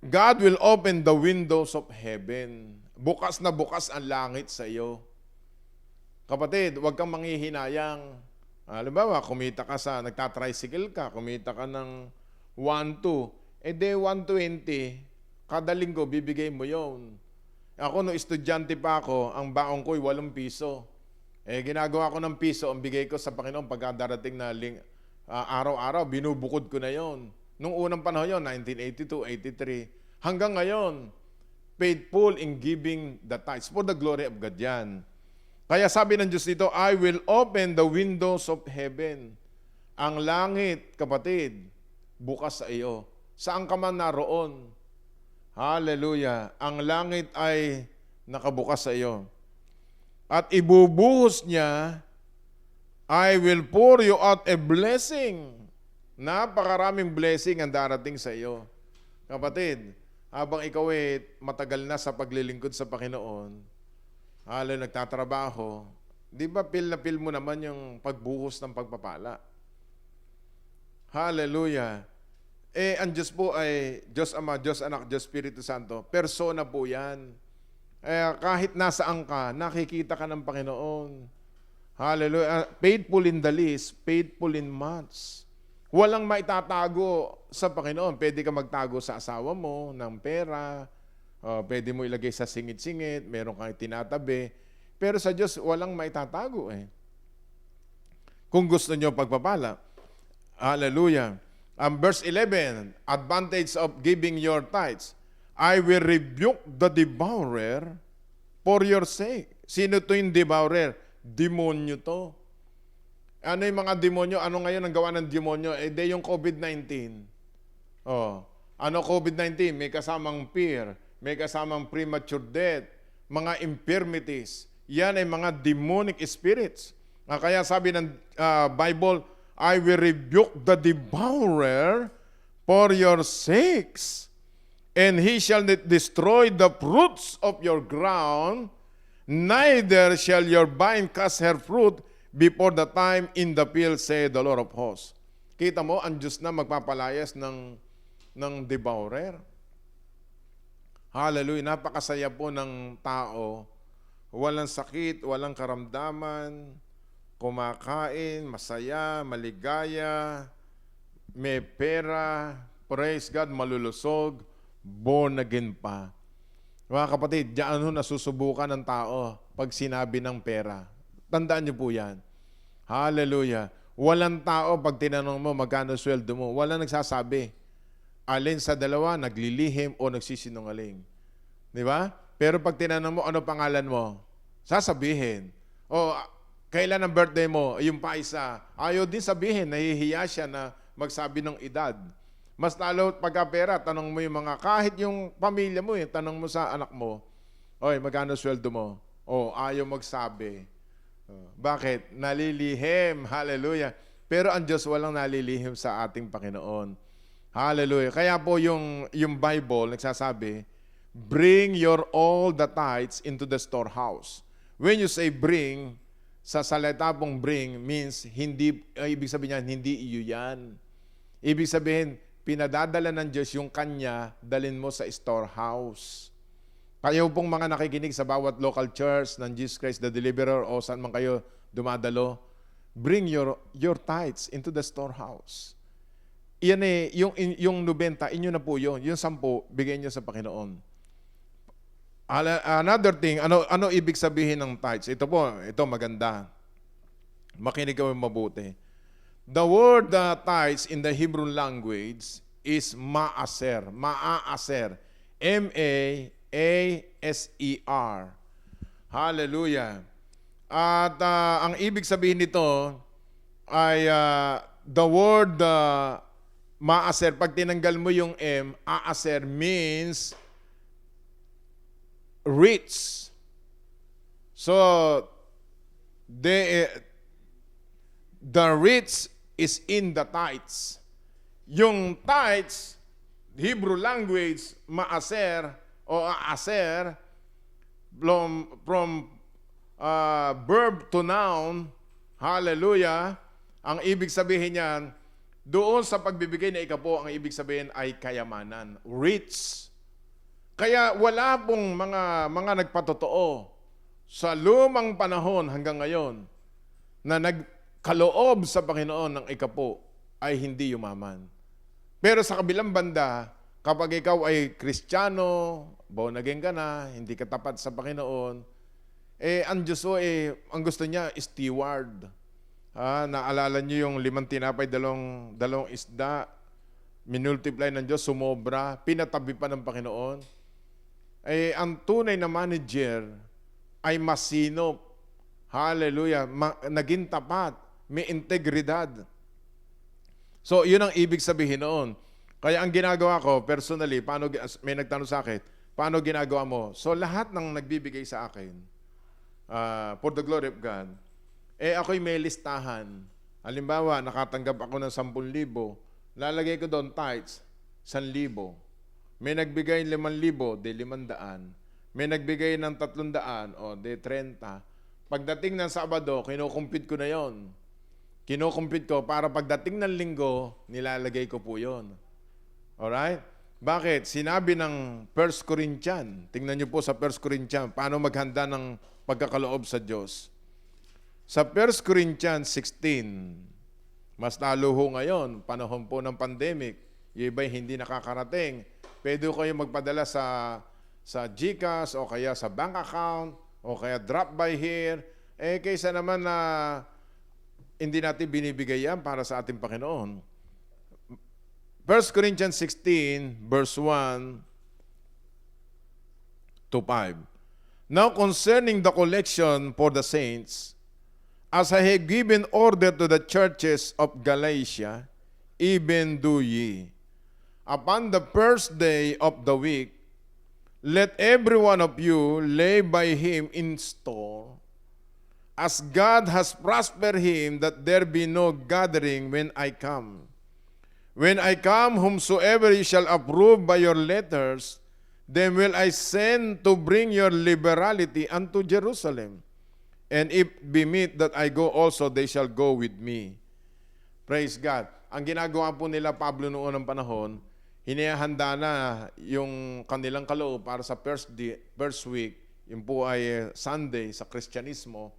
God will open the windows of heaven. Bukas na bukas ang langit sa iyo. Kapatid, huwag kang manghihinayang. Halimbawa, kumita ka nagtatricycle ka, kumita ka ng 1-2. 120, kada linggo, bibigay mo yon. Ako, nung estudyante pa ako, ang baong ko'y 8 piso. Ginagawa ko ng piso, ang bigay ko sa Panginoon pagka darating na araw-araw, binubukod ko na yon. Nung unang panahon yon, 1982, 83, hanggang ngayon, faithful in giving the tithes for the glory of God yan. Kaya sabi ng Diyos dito, I will open the windows of heaven. Ang langit, kapatid, bukas sa iyo. Saan ka man naroon. Hallelujah. Ang langit ay nakabukas sa iyo. At ibubuhos niya, I will pour you out a blessing. Napakaraming blessing ang darating sa iyo. Kapatid, habang ikaw matagal na sa paglilingkod sa Panginoon, nagtatrabaho, di ba feel na feel mo naman yung pagbuhos ng pagpapala? Hallelujah. Ang Diyos po ay Diyos Ama, Diyos Anak, Diyos Espiritu Santo. Persona po yan. Kahit nasaan ka, nakikita ka ng Panginoon. Hallelujah. Faithful in the least, faithful in much. Walang maitatago sa Panginoon. Pwede ka magtago sa asawa mo ng pera. Pwede mo ilagay sa singit-singit. Meron kang tinatabi. Pero sa Diyos, walang maitatago Kung gusto nyo pagpapala. Hallelujah. Verse 11, advantage of giving your tithes. I will rebuke the devourer for your sake. Sino to yung devourer? Demonyo to. Ano yung mga demonyo? Ano ngayon ang gawa ng demonyo? Yung COVID-19. Ano COVID-19? May kasamang fear, may kasamang premature death, mga infirmities. Yan ay mga demonic spirits. Kaya sabi ng Bible, I will rebuke the devourer for your sakes, and he shall not destroy the fruits of your ground, neither shall your vine cast her fruit before the time in the field, say the Lord of hosts. Kita mo, ang Diyos na magpapalayas ng devourer. Hallelujah. Napakasaya po ng tao. Walang sakit, walang karamdaman, kumakain, masaya, maligaya, may pera, praise God, malulusog, born again pa. Mga kapatid, diyan nasusubukan ng tao pag sinabi ng pera. Tandaan niyo po yan. Hallelujah. Walang tao pag tinanong mo magkano sweldo mo, walang nagsasabi. Alin sa dalawa, naglilihim o nagsisinungaling. Di ba? Pero pag tinanong mo, ano pangalan mo? Sasabihin. O, kailan ang birthday mo? Yung pa isa. Ayaw din sabihin, nahihiya siya na magsabi ng edad. Mas lalo pagka pera, tanong mo yung mga, kahit yung pamilya mo, tanong mo sa anak mo, oy, magkano sweldo mo? O, ayaw magsabi. Bakit? Nalilihim. Hallelujah. Pero ang Diyos walang nalilihim sa ating Panginoon. Hallelujah. Kaya po yung Bible nagsasabi, bring your all the tithes into the storehouse. When you say bring, sa salita pong bring means hindi, ibig sabihin niyan, hindi iyo yan. Ibig sabihin, pinadadala ng Diyos yung kanya, dalin mo sa storehouse. Kayo pong mga nakikinig sa bawat local church ng Jesus Christ the Deliverer o saan man kayo dumadalo, bring your tithes into the storehouse. Yan yung 90, inyo na po yun. Yung 10, bigay nyo sa Panginoon. Another thing, ano ibig sabihin ng tithes? Ito maganda. Makinig kayo mabuti. The word tithes in the Hebrew language is maaser. Maaser. M-A-A-S-E-R. Hallelujah. At ang ibig sabihin nito ay the word maaser. Pag tinanggal mo yung M, aaser means rich. So, the rich is in the tithes. Yung tithes, Hebrew language, maaser o aaser, from verb to noun, hallelujah, ang ibig sabihin niyan, doon sa pagbibigay na ikapo, ang ibig sabihin ay kayamanan, rich. Kaya wala pong mga nagpatotoo sa lumang panahon hanggang ngayon na nagkaloob sa Panginoon ng ikapo ay hindi yumaman. Pero sa kabilang banda, kapag ikaw ay Kristiyano, born again ka na, hindi ka tapat sa Panginoon, ang Diyos ang gusto niya, steward. Naalala niyo yung 5 tinapay, 2 isda, minultiply ng Diyos, sumobra, pinatabi pa ng Panginoon. Ang tunay na manager ay masinop. Hallelujah. Naging tapat, may integridad. So, yun ang ibig sabihin noon. Kaya ang ginagawa ko, personally, may nagtanong sa akin, paano ginagawa mo? So, lahat ng nagbibigay sa akin, for the glory of God, ako'y may listahan. Halimbawa, nakatanggap ako ng 10,000, lalagay ko doon tithes, 1,000. May nagbigay 5,000, de 500. May nagbigay ng 300, de 30. Pagdating ng Sabado, kinukumpit ko na yon. Kinukumpit ko para pagdating ng Linggo, nilalagay ko po yon. Alright? Bakit? Sinabi ng 1 Corinthians, tingnan niyo po sa 1 Corinthians, paano maghanda ng pagkakaloob sa Diyos. Sa 1 Corinthians 16, mas lalo ho ngayon, panahon po ng pandemic, yung iba'y hindi nakakarating. Pwede kayo magpadala sa GCash o kaya sa bank account o kaya drop by here. Kaysa naman na hindi natin binibigay yan para sa ating Panginoon. 1 Corinthians 16, verse 1 to 5. Now concerning the collection for the saints, as I have given order to the churches of Galatia, even do ye. Upon the first day of the week, let every one of you lay by him in store, as God has prospered him, that there be no gathering when I come. When I come, whomsoever ye shall approve by your letters, then will I send to bring your liberality unto Jerusalem. And if be meet that I go also, they shall go with me. Praise God. Ang ginagawa po nila Pablo noon ng panahon, hinihanda na yung kanilang kaloob para sa first week, yun po ay Sunday sa Kristyanismo,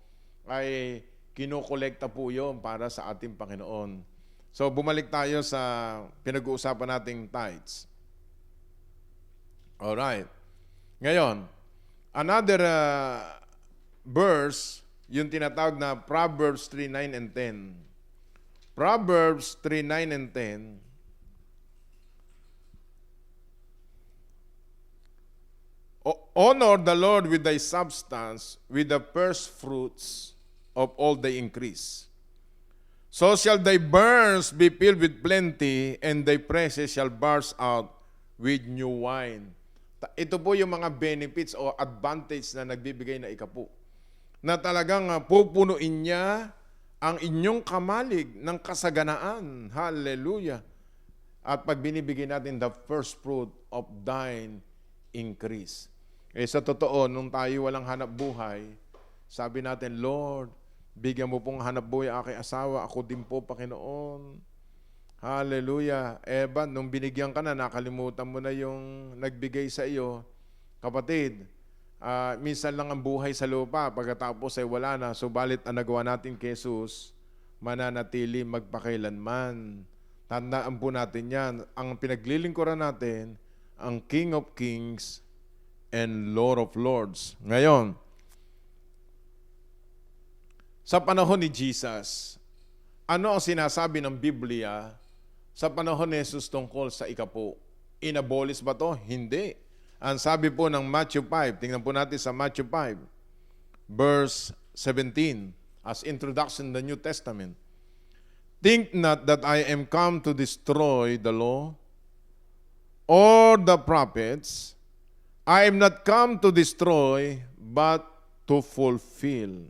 ay kinukolekta po yun para sa ating Panginoon. So bumalik tayo sa pinag-uusapan nating tithes. Alright. Ngayon, another verse, yung tinatawag na Proverbs 3:9 and 10. Proverbs 3:9 and 10. Honor the Lord with thy substance, with the first fruits of all thy increase. So shall thy barns be filled with plenty, and thy presses shall burst out with new wine. Ito po yung mga benefits o advantage na nagbibigay na ikapo. Na talagang pupunuin niya ang inyong kamalig ng kasaganaan. Hallelujah. At pag binibigay natin the first fruit of thine increase. Sa totoo, nung tayo walang hanap buhay, sabi natin, Lord, bigyan mo pong hanap buhay aking asawa, ako din po, Panginoon. Hallelujah. Nung binigyan ka na, nakalimutan mo na yung nagbigay sa iyo. Kapatid, minsan lang ang buhay sa lupa, pagkatapos ay wala na. Subalit ang nagawa natin kay Jesus, mananatili magpakailanman. Tandaan po natin yan. Ang pinaglilingkuran natin, ang King of Kings and Lord of Lords. Ngayon, sa panahon ni Jesus, ano ang sinasabi ng Biblia sa panahon ni Jesus tungkol sa ikapo? Inabolis ba to? Hindi. Ang sabi po ng Matthew 5, tingnan po natin sa Matthew 5, verse 17, as introduction in the New Testament. Think not that I am come to destroy the law or the prophets. I am not come to destroy, but to fulfill.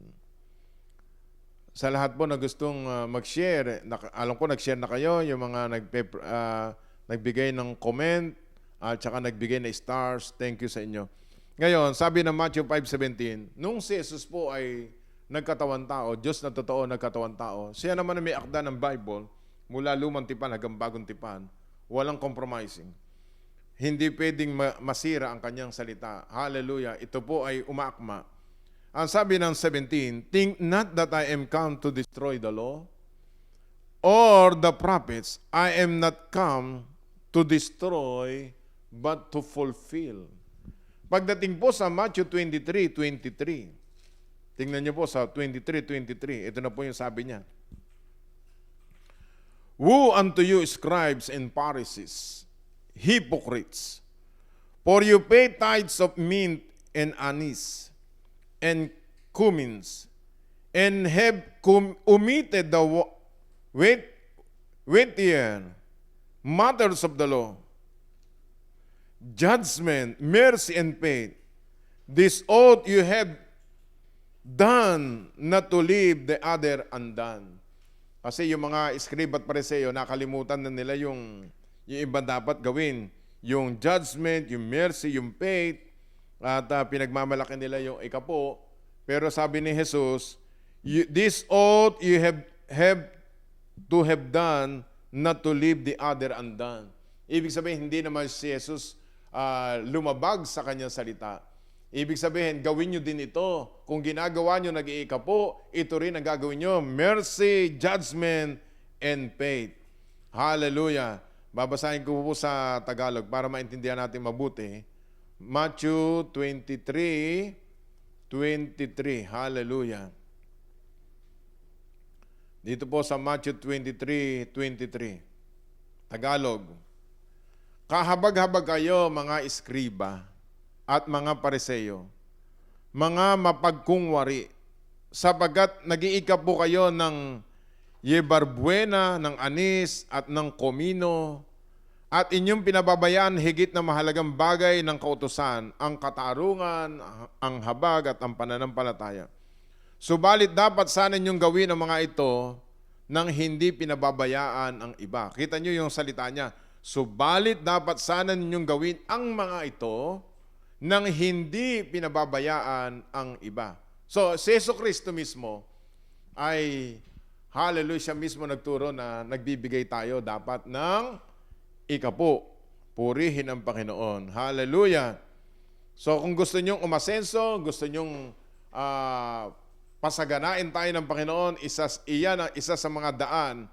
Sa lahat po na gustong mag-share, alam ko nag-share na kayo, yung mga nagbigay ng comment, at saka nagbigay na stars, thank you sa inyo. Ngayon, sabi ng Matthew 5:17, nung si Jesus po ay nagkatawan tao, Diyos na totoo nagkatawan tao, siya naman na may akda ng Bible, mula lumang tipan hanggang bagong tipan, walang compromising. Hindi pwedeng masira ang kanyang salita. Hallelujah. Ito po ay umaakma. Ang sabi ng 17, think not that I am come to destroy the law or the prophets. I am not come to destroy, but to fulfill. Pagdating po sa Matthew 23:23, tingnan niyo po sa 23:23, ito na po yung sabi niya. Woe unto you, scribes and Pharisees, hypocrites, for you pay tithes of mint and anise and cumins, and have omitted the weightier matters of the law, judgment, mercy, and faith. This oath you have done, not to leave the other undone. Kasi yung mga scribe at pariseo, nakalimutan na nila yung iba dapat gawin. Yung judgment, yung mercy, yung faith, at pinagmamalaki nila yung ikapo. Pero sabi ni Jesus, this oath you have to have done, not to leave the other undone. Ibig sabihin, hindi naman si Jesus lumabag sa kanyang salita. Ibig sabihin, gawin nyo din ito. Kung ginagawa nyo nag-iikapo, ito rin ang gagawin nyo. Mercy, judgment, and faith. Hallelujah. Babasahin ko po sa Tagalog para maintindihan natin mabuti. Matthew 23:23. Hallelujah. Dito po sa Matthew 23:23. Tagalog. Kahabag-habag kayo mga iskriba at mga pariseo, mga mapagkungwari, sapagkat nag-iikap po kayo ng yebarbuena, ng anis at ng komino, at inyong pinababayaan higit na mahalagang bagay ng kautusan, ang katarungan, ang habag at ang pananampalataya. Subalit dapat sana ninyong gawin ang mga ito nang hindi pinababayaan ang iba. Kita niyo yung salita niya. Subalit dapat sana ninyong gawin ang mga ito nang hindi pinababayaan ang iba. So, si Jesucristo mismo ay, hallelujah, siya mismo nagturo na nagbibigay tayo dapat ng ikapo. Purihin ang Panginoon. Hallelujah. So, kung gusto nyong umasenso, gusto nyong pasaganain tayo ng Panginoon, iyan ang isa sa mga daan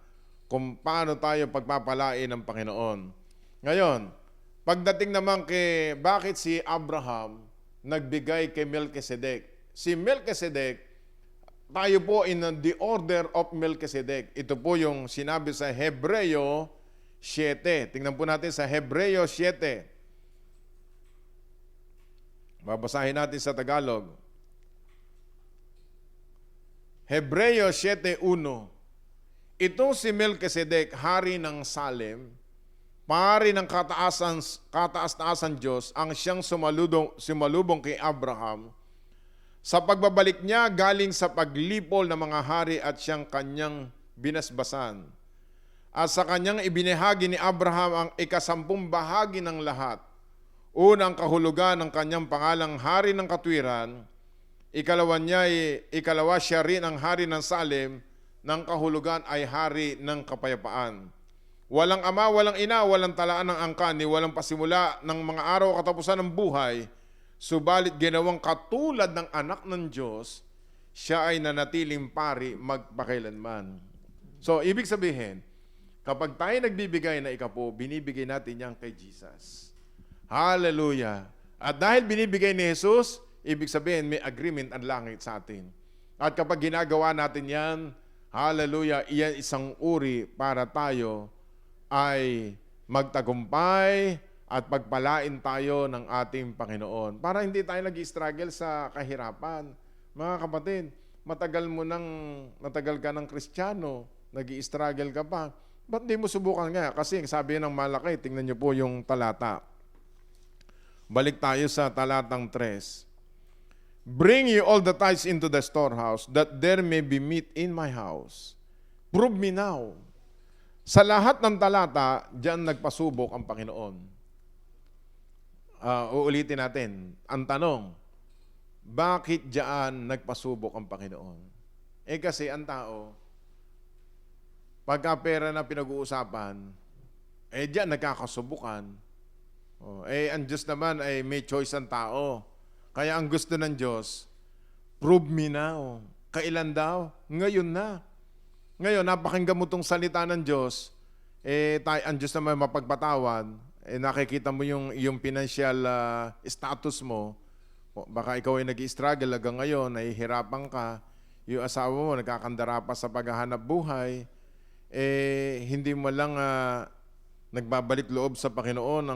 kung paano tayo pagpapalain ng Panginoon. Ngayon, pagdating naman kay bakit si Abraham nagbigay kay Melchizedek. Si Melchizedek, tayo po in the order of Melchizedek. Ito po yung sinabi sa Hebreo 7. Tingnan po natin sa Hebreo 7. Babasahin natin sa Tagalog. Hebreo 7:1. Ito si Melchizedek, hari ng Salem, pari ng kataas-taasan Diyos, ang siyang sumalubong kay Abraham sa pagbabalik niya galing sa paglipol ng mga hari at siyang kanyang binasbasan. At sa kanyang ibinahagi ni Abraham ang ikasampung bahagi ng lahat. Una, ang kahulugan ng kanyang pangalang hari ng katwiran. Ikalawa siya rin ang hari ng Salem, ng kahulugan ay hari ng kapayapaan. Walang ama, walang ina, walang talaan ng angkan, ni walang pasimula ng mga araw katapusan ng buhay, subalit ginawang katulad ng anak ng Diyos, siya ay nanatiling pari magpakailanman. So, ibig sabihin, kapag tayo nagbibigay na ikapo, binibigay natin yan kay Jesus. Hallelujah! At dahil binibigay ni Jesus, ibig sabihin may agreement ang langit sa atin. At kapag ginagawa natin yan, hallelujah, iyan isang uri para tayo ay magtagumpay at pagpalain tayo ng ating Panginoon. Para hindi tayo nag-struggle sa kahirapan. Mga kapatid, matagal ka ng Kristiyano, nag-struggle ka pa. Ba't di mo subukan nga? Kasi sabi ng Malaki, tingnan niyo po yung talata. Balik tayo sa talatang 3. Bring ye all the tithes into the storehouse, that there may be meat in my house. Prove me now. Sa lahat ng talata, diyan nagpasubok ang Panginoon. Uulitin natin. Ang tanong, bakit diyan nagpasubok ang Panginoon? Kasi ang tao, pagka pera na pinag-uusapan, diyan nagkakasubukan. Ang Diyos naman ay may choice ang tao. Kaya ang gusto ng Diyos, prove me now. Kailan daw? Ngayon na. Ngayon, napakinggan mo itong salita ng Diyos, ang Diyos naman mapagpatawad, nakikita mo yung financial status mo, baka ikaw ay nag-i-struggle hanggang ngayon, nahihirapan ka, yung asawa mo nagkakandara pa sa paghahanap buhay, hindi mo lang nagbabalik loob sa Panginoon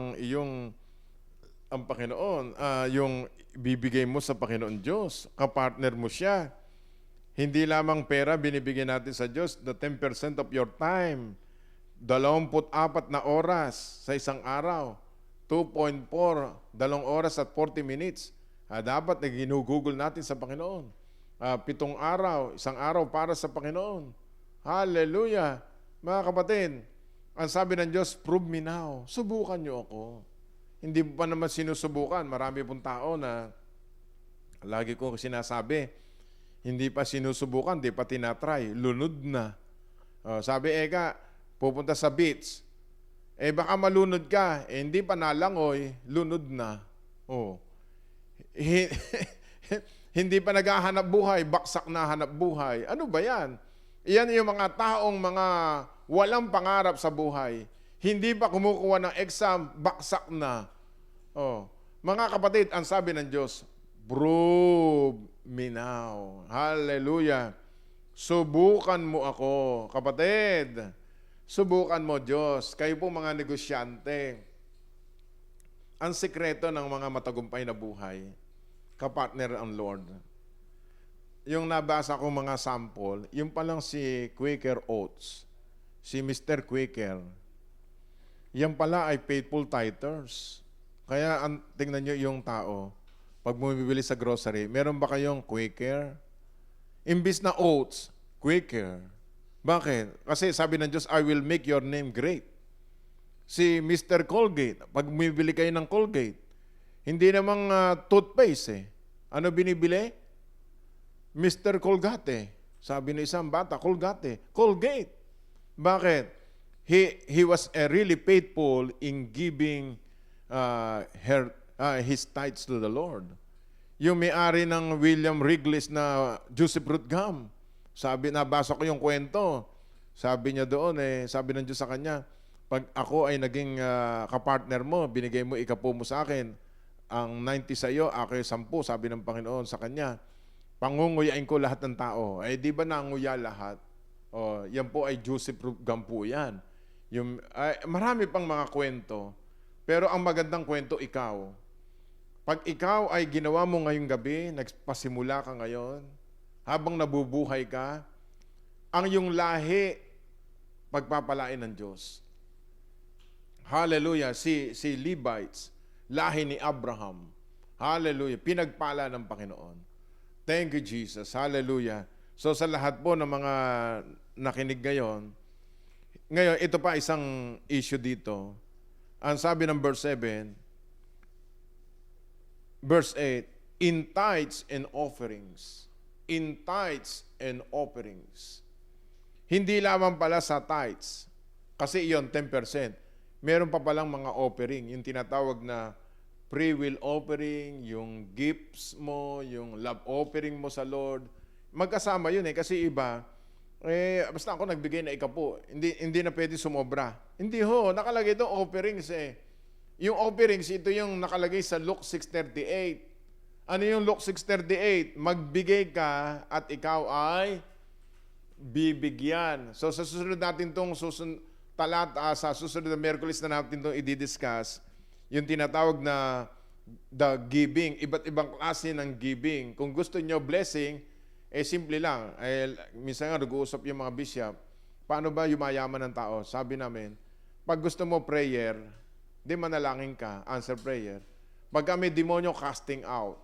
ang Panginoon, yung bibigay mo sa Panginoon Diyos, kapartner mo siya. Hindi lamang pera binibigyan natin sa Diyos, the 10% of your time. 24 na oras sa isang araw. 2.4, 2 oras at 40 minutes. Dapat na ginugugol natin sa Panginoon. 7 araw, isang araw para sa Panginoon. Hallelujah! Mga kapatid, ang sabi ng Diyos, prove me now. Subukan niyo ako. Hindi pa naman sinusubukan. Marami pong tao na lagi ko sinasabi, hindi pa sinusubukan, hindi pa tinatry. Lunod na. Sabi, Eka, pupunta sa beach. Baka malunod ka. Hindi pa nalangoy, lunod na. Hindi pa naghahanap buhay, baksak na hanap buhay. Ano ba yan? Iyan yung mga taong mga walang pangarap sa buhay. Hindi pa kumukuha ng exam, baksak na. Mga kapatid, ang sabi ng Diyos, prove me now. Hallelujah. Subukan mo ako, kapatid. Subukan mo, Diyos. Kayo po mga negosyante. Ang sikreto ng mga matagumpay na buhay, kapartner ang Lord. Yung nabasa kong mga sample, yung palang si Quaker Oats, si Mr. Quaker, yan pala ay faithful tithers. Kaya tingnan nyo yung tao, pag bumibili sa grocery, meron ba kayong Quaker? Imbis na oats, Quaker. Bakit? Kasi sabi ng Diyos, I will make your name great. Si Mr. Colgate, pag bumibili kayo ng Colgate, hindi namang toothpaste Ano binibili? Mr. Colgate. Sabi ng isang bata, Colgate. Colgate. Bakit? He was really faithful in giving his tithes to the Lord. Yung may-ari ng William Wrigley's na Juicy Fruit Gum, sabi, nabasa ko yung kwento. Sabi niya doon, sabi ng Diyos sa kanya, pag ako ay naging kapartner mo, binigay mo, 10 mo sa akin, ang 90 sa iyo, ako yung 10, sabi ng Panginoon sa kanya, pangunguyain ko lahat ng tao. Di ba nanguya lahat? Yan po ay Juicy Fruit Gum po yan. Marami pang mga kwento, pero ang magandang kwento, ikaw. Pag ikaw ay ginawa mo ngayong gabi, nagpasimula ka ngayon, habang nabubuhay ka, ang iyong lahi, pagpapalain ng Diyos. Hallelujah. Si Levites, lahi ni Abraham. Hallelujah. Pinagpala ng Panginoon. Thank you, Jesus. Hallelujah. So sa lahat po ng mga nakinig ngayon, ito pa isang issue dito. Ang sabi ng verse 7, verse 8, in tithes and offerings. In tithes and offerings. Hindi lamang pala sa tithes, kasi iyon 10%. Meron pa palang mga offering, yung tinatawag na free will offering, yung gifts mo, yung love offering mo sa Lord. Magkasama yun kasi iba, basta ako nagbigay na 10, hindi na pwede sumobra. Hindi ho, nakalagay ito offerings Yung offerings, ito yung nakalagay sa Luke 6:38. Ano yung Luke 6:38? Magbigay ka at ikaw ay bibigyan. So sa susunod natin itong sa susunod na Miyerkules na natin itong i-discuss, yung tinatawag na the giving, iba't ibang klase ng giving. Kung gusto nyo blessing, simple lang. Minsan nga nag-uusap yung mga bishop, paano ba yumayaman ng tao? Sabi namin, pag gusto mo prayer, di manalangin ka, answer prayer. Pagka may demonyo, casting out.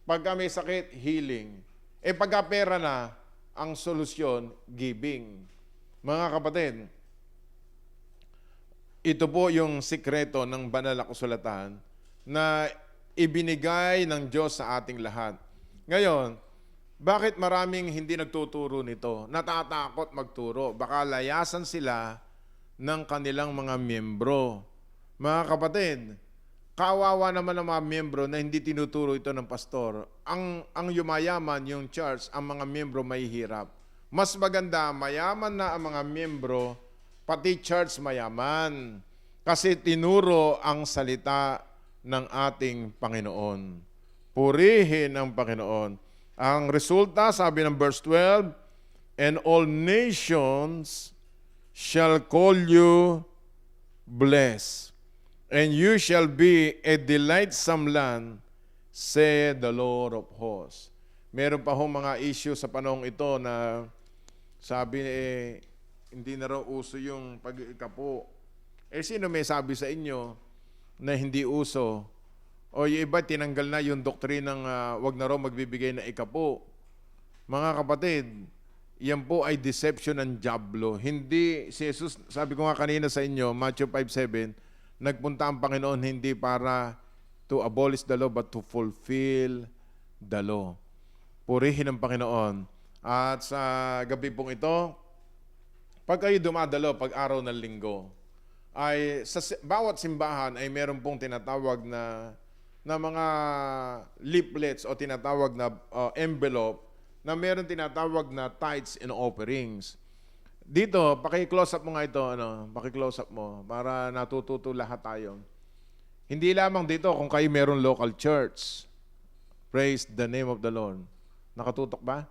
Pagka may sakit, healing. Pagka pera na, ang solusyon, giving. Mga kapatid, ito po yung sikreto ng banal na kasulatan na ibinigay ng Diyos sa ating lahat. Ngayon, bakit maraming hindi nagtuturo nito? Natatakot magturo. Baka layasan sila ng kanilang mga miyembro. Mga kapatid, kawawa naman ang mga miyembro na hindi tinuturo ito ng pastor. Ang yumayaman, yung church, ang mga miyembro may hirap. Mas maganda, mayaman na ang mga miyembro, pati church mayaman. Kasi tinuro ang salita ng ating Panginoon. Purihin ang Panginoon. Ang resulta, sabi ng verse 12, and all nations shall call you blessed, and you shall be a delightsome land, said the Lord of hosts. Meron pa hong mga issue sa panahong ito na sabi hindi na raw uso yung pag-ikapo. Eh sino may sabi sa inyo na hindi uso? O yung iba tinanggal na yung doktrinang wag na raw magbibigay na ikapo. Mga kapatid, yan po ay deception ng diablo. Hindi, si Jesus, sabi ko nga kanina sa inyo, Matthew 5:7, nagpunta ang Panginoon hindi para to abolish the law but to fulfill the law. Purihin ang Panginoon. At sa gabi pong ito, pag kayo dumadalo, pag araw ng linggo, ay sa bawat simbahan ay meron pong tinatawag na mga leaflets o tinatawag na envelope na meron tinatawag na tithes and offerings. Dito, paki-close up mo nga ito, paki-close up mo para natututo lahat tayo. Hindi lamang dito kung kayo meron local church. Praise the name of the Lord. Nakatutok ba?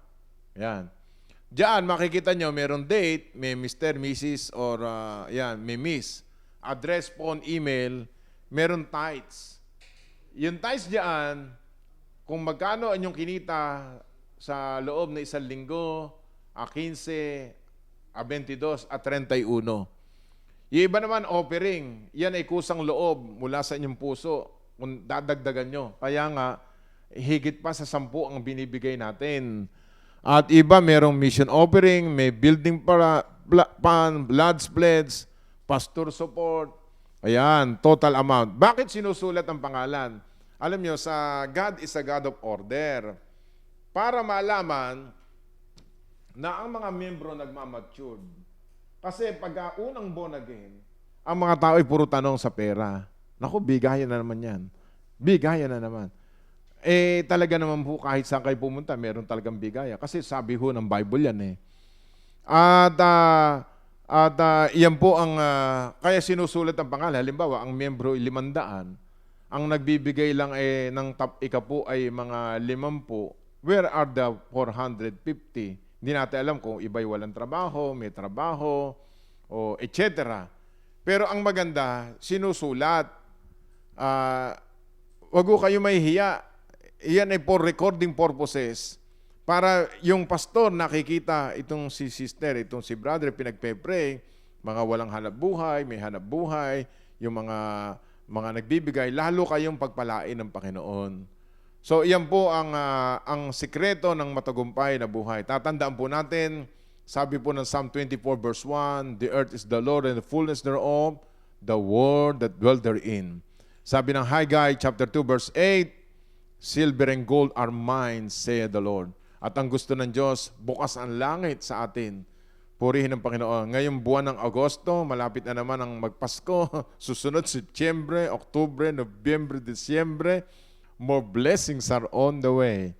Yan. Diyan, makikita nyo, meron date, may Mr., Mrs., or may Miss. Address, phone, email, meron tithes. Yung tithes diyan, kung magkano ang yung kinita sa loob na isang linggo, 15, 22, at 31. Yung iba naman, offering. Yan ay kusang loob mula sa inyong puso kung dadagdagan nyo. Kaya nga, higit pa sa 10 ang binibigay natin. At iba, merong mission offering, may building plan, blood splits, pastor support. Ayan, total amount. Bakit sinusulat ang pangalan? Alam nyo, sa God is a God of order. Para malaman na ang mga membro nagmamature. Kasi pag unang born again, ang mga tao ay puro tanong sa pera. Naku, bigayan na naman yan. Bigayan na naman. Eh, talaga naman po kahit saan kayo pumunta, meron talagang bigaya. Kasi sabi ho ng Bible yan eh. At yan po ang, kaya sinusulat ang pangalan. Halimbawa, ang membro ay 500. Ang nagbibigay lang ng ikapo ay mga 50. Where are the 450? Hindi natin alam kung iba'y walang trabaho, may trabaho, o etc. Pero ang maganda, sinusulat. Wag ko kayo mahihiya. Iyan ay for recording purposes. Para yung pastor nakikita itong si sister, itong si brother, pinagpe-pray, mga walang hanap buhay, may hanap buhay, yung mga nagbibigay, lalo kayong pagpalain ng Panginoon. So, iyan po ang sikreto ng matagumpay na buhay. Tatandaan po natin, sabi po ng Psalm 24 verse 1, the earth is the Lord and the fullness thereof, the world that dwell therein. Sabi ng Haggai chapter 2 verse 8, silver and gold are mine, saith the Lord. At ang gusto ng Diyos, bukas ang langit sa atin. Purihin ng Panginoon. Ngayong buwan ng Agosto, malapit na naman ang magpasko. Susunod, Setyembre, Oktubre, Nobyembre, Disyembre. More blessings are on the way.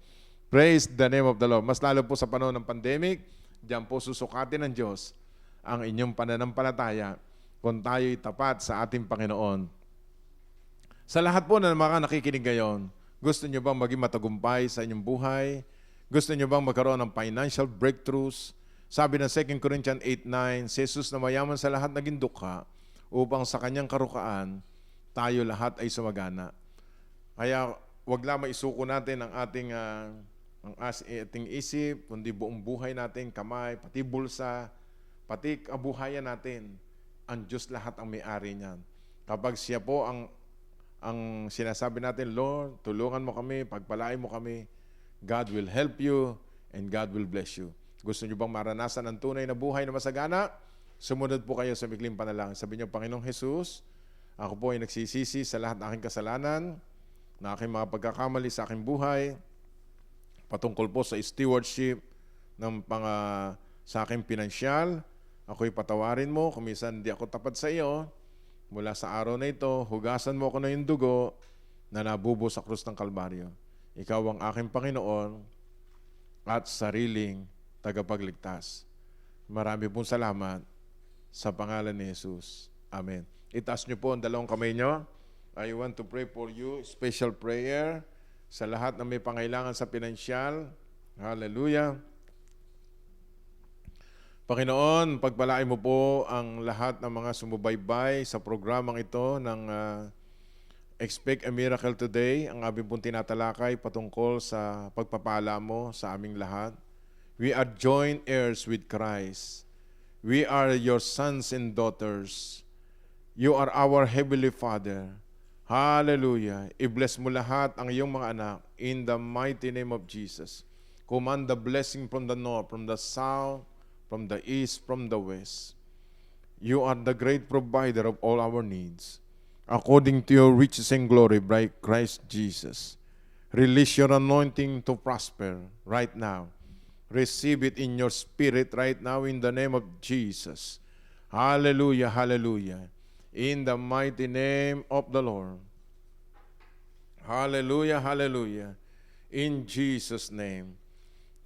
Praise the name of the Lord. Mas lalo po sa panahon ng pandemic, diyan po susukatin ng Diyos ang inyong pananampalataya kung tayo'y tapat sa ating Panginoon. Sa lahat po ng mga nakikinig ngayon, gusto nyo bang maging matagumpay sa inyong buhay? Gusto nyo bang magkaroon ng financial breakthroughs? Sabi ng 2 Corinthians 8:9, si Jesus na mayaman sa lahat naging dukha upang sa kanyang karukaan, tayo lahat ay sumagana. Kaya wag lamang isuko natin ang ating isip, kundi buong buhay natin, kamay, pati bulsa, pati kabuhayan natin. Ang Diyos lahat ang may-ari niyan. Kapag siya po ang sinasabi natin, Lord, tulungan mo kami, pagpalain mo kami, God will help you and God will bless you. Gusto niyo bang maranasan ang tunay na buhay na masagana? Sumunod po kayo sa mikling panalangin. Sabi niyo, Panginoong Jesus, ako po ay nagsisisi sa lahat ng aking kasalanan, na aking mga pagkakamali sa aking buhay, patungkol po sa stewardship sa aking pinansyal. Ako'y patawarin mo, kung minsan hindi ako tapat sa iyo. Mula sa araw na ito, hugasan mo ako ng iyong dugo na nabubo sa krus ng Kalbaryo. Ikaw ang aking Panginoon at sariling tagapagligtas. Marami pong salamat sa pangalan ni Jesus. Amen. Itaas niyo po ang dalawang kamay niyo. I want to pray for you. Special prayer sa lahat na may pangailangan sa pinansyal. Hallelujah. Panginoon, pagpalain mo po ang lahat ng mga sumubaybay sa programang ito ng Expect a Miracle Today. Ang aming pong tinatalakay patungkol sa pagpapala mo sa aming lahat. We are joint heirs with Christ. We are your sons and daughters. You are our Heavenly Father. Hallelujah. I-bless mo lahat ang iyong mga anak in the mighty name of Jesus. Command the blessing from the north, from the south, from the east, from the west. You are the great provider of all our needs. According to your riches and glory by Christ Jesus. Release your anointing to prosper right now. Receive it in your spirit right now in the name of Jesus. Hallelujah, hallelujah. In the mighty name of the Lord. Hallelujah, hallelujah. In Jesus' name.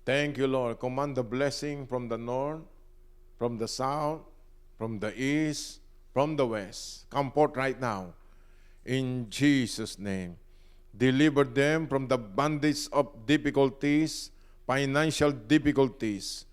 Thank you, Lord. Command the blessing from the north, from the south, from the east, from the west. Come forth right now. In Jesus' name. Deliver them from the bondage of difficulties, financial difficulties,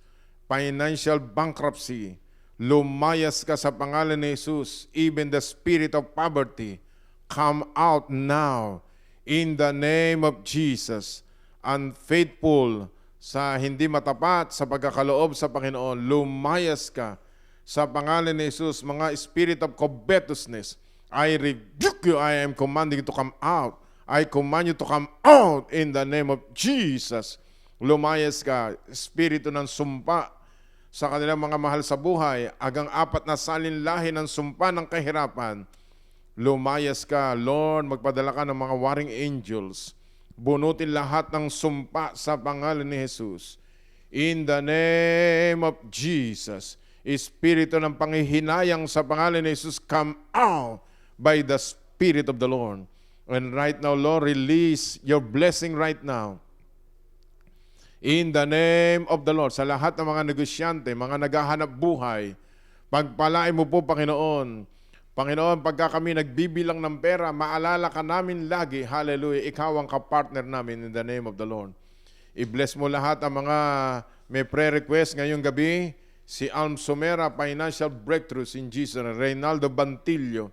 financial bankruptcy. Lumayas ka sa pangalan ni Jesus. Even the spirit of poverty, come out now in the name of Jesus. Unfaithful sa hindi matapat sa pagkakaloob sa Panginoon, lumayas ka sa pangalan ni Jesus. Mga spirit of covetousness, I rebuke you. I am commanding you to come out. I command you to come out in the name of Jesus. Lumayas ka, espiritu ng sumpa sa kanilang mga mahal sa buhay, agang apat na salinlahi ng sumpa ng kahirapan. Lumayas ka, Lord, magpadala ka ng mga warring angels. Bunutin lahat ng sumpa sa pangalan ni Jesus. In the name of Jesus, espiritu ng panghihinayang sa pangalan ni Jesus, come out by the Spirit of the Lord. And right now, Lord, release your blessing right now. In the name of the Lord, sa lahat ng mga negosyante, mga naghahanap buhay, pagpalain mo po, Panginoon. Panginoon, pagka kami nagbibilang ng pera, maalala ka namin lagi, hallelujah, ikaw ang kapartner namin in the name of the Lord. I-bless mo lahat ang mga may prayer request ngayong gabi, si Alm Somera, financial breakthroughs in Jesus, Reynaldo Bantillo,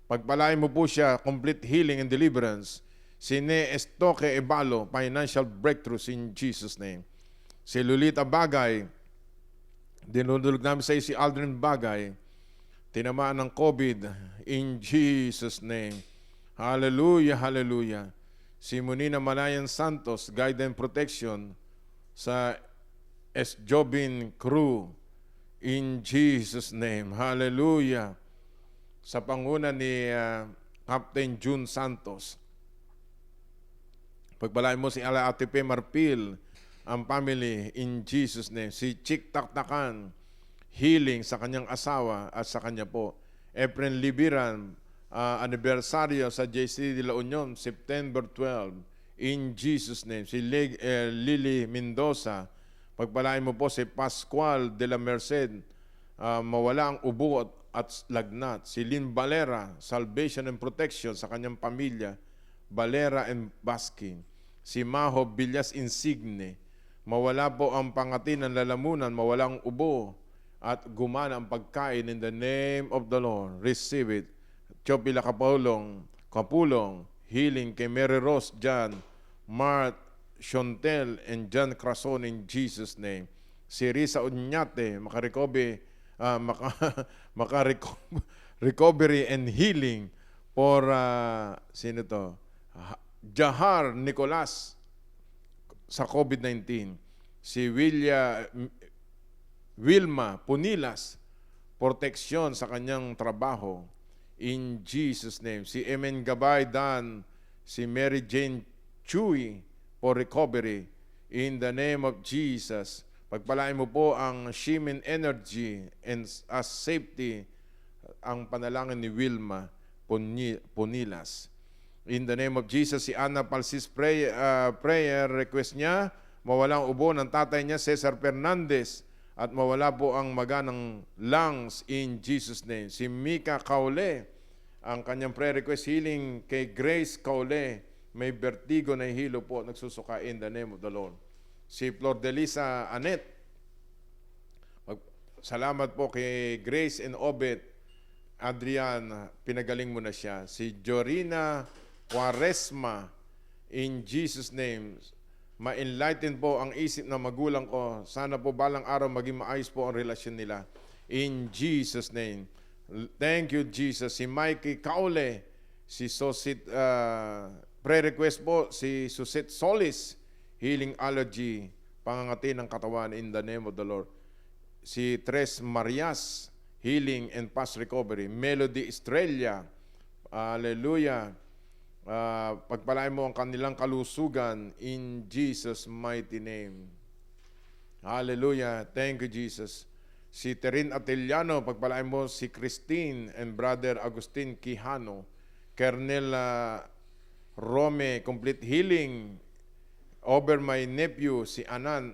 pagpalain mo po siya, complete healing and deliverance. Si Ne Estoque Ebalo, financial breakthroughs in Jesus' name. Si Lolita Bagay, dinudulog namin sa iyo si Aldrin Bagay, tinamaan ng COVID in Jesus' name. Hallelujah, hallelujah. Si Munina Malayan Santos, guide and protection sa S. Jobin Crew in Jesus' name. Hallelujah. Sa panguna ni Captain June Santos, pagpalain mo si Ala Ate P. Marpil, ang family, in Jesus' name. Si Chick Taktakan, healing sa kanyang asawa at sa kanya po. Efren Libiran, anibersaryo sa JC de la Union, September 12, in Jesus' name. Si Lily Mendoza, pagpalain mo po si Pascual de la Merced, mawala ang ubo at lagnat. Si Lynn Valera, salvation and protection sa kanyang pamilya, Valera and Baskin. Si Maho Villas Insigne, mawala po ang pangati ng lalamunan, mawala ang ubo, at gumana ang pagkain in the name of the Lord. Receive it. Chopila Kapulong, healing kay Mary Rose, John, Mart, Shontel, and John Crason in Jesus' name. Si Risa Unyate, recovery and healing for, sino to? Jahar Nicolas sa COVID-19. Si Wilma Punilas, proteksyon sa kanyang trabaho in Jesus' name. Si Emen Gabay Dan, si Mary Jane Chewy for recovery in the name of Jesus. Pagpalain mo po ang Shimin Energy and as safety, ang panalangin ni Wilma Punilas. In the name of Jesus, si Ana Palsis prayer request niya, mawalang ubo ng tatay niya, Cesar Fernandez, at mawala po ang maga ng lungs in Jesus' name. Si Mika Kaule, ang kanyang prayer request, healing kay Grace Kaule, may vertigo na hilo po, nagsusuka in the name of the Lord. Si Flor de Lisa Anet, salamat po kay Grace and Obet Adrian, pinagaling mo na siya. Si Jorina Quaresma, in Jesus' name, ma-enlighten po ang isip ng magulang ko. Sana po balang araw maging maayos po ang relasyon nila. In Jesus' name. Thank you, Jesus. Si Mikey Kaule, si Sosit, prayer request po, si Susit Solis, healing allergy, pangangati ng katawan in the name of the Lord. Si Tres Marias, healing and fast recovery. Melody Estrella, hallelujah. Pagpalain mo ang kanilang kalusugan in Jesus' mighty name. Hallelujah. Thank you, Jesus. Si Terin Ateliano, pagpalain mo si Christine and Brother Agustin Quijano. Kernel Rome, complete healing over my nephew, si Ana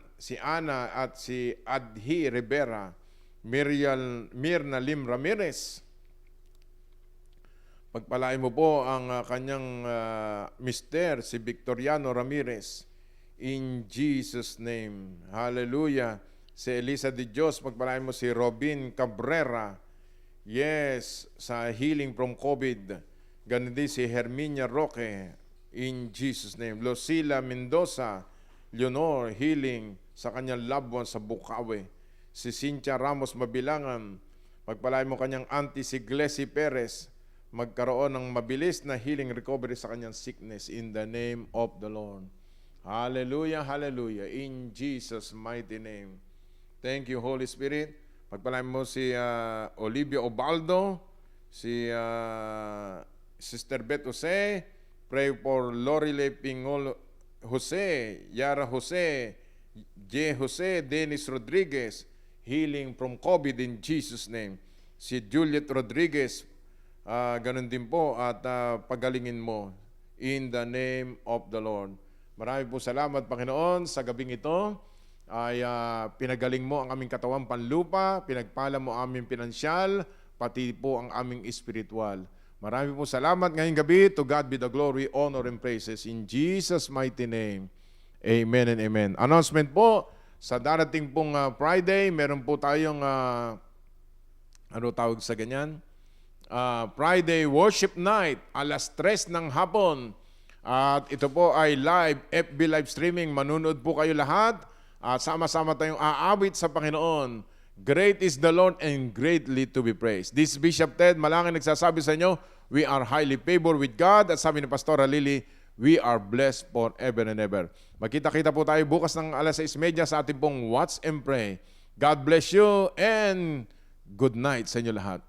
at si Adhi Rivera. Mirna Lim Ramirez. Pagpalain mo po ang kanyang mister, si Victoriano Ramirez. In Jesus' name. Hallelujah. Si Elisa de Dios, pagpalain mo si Robin Cabrera. Yes, sa healing from COVID. Ganun din si Herminia Roque. In Jesus' name. Lucila Mendoza, Leonor, healing sa kanyang loved one sa Bukawi. Si Cynthia Ramos Mabilangan, pagpalain mo kanyang auntie si Glessy Perez, magkaroon ng mabilis na healing recovery sa kanyang sickness in the name of the Lord. Hallelujah, hallelujah. In Jesus' mighty name. Thank you, Holy Spirit. Pagpalain mo si Olivia Obaldo, si Sister Beth Jose. Pray for Lorile Pingol Jose, Yara Jose, J. Jose, Dennis Rodriguez, healing from COVID in Jesus' name. Si Juliet Rodriguez, ganun din po at pagalingin mo in the name of the Lord. Marami po salamat, Panginoon, sa gabing ito ay pinagaling mo ang aming katawang panlupa, pinagpala mo aming pinansyal, pati po ang aming espiritual. Marami po salamat ngayong gabi. To God be the glory, honor, and praises. In Jesus' mighty name. Amen and amen. Announcement po, sa darating pong Friday, meron po tayong, ano tawag sa ganyan? Friday Worship Night, alas 3 ng hapon. At ito po ay live, FB live streaming. Manunod po kayo lahat. At sama-sama tayong aawit sa Panginoon. Great is the Lord and greatly to be praised. This Bishop Ted Malangin nagsasabi sa inyo, we are highly favored with God. At sabi ni Pastora Lily, we are blessed forever and ever. Magkita-kita po tayo bukas ng alas 6:30 sa ating pong Watch and Pray. God bless you and good night sa inyo lahat.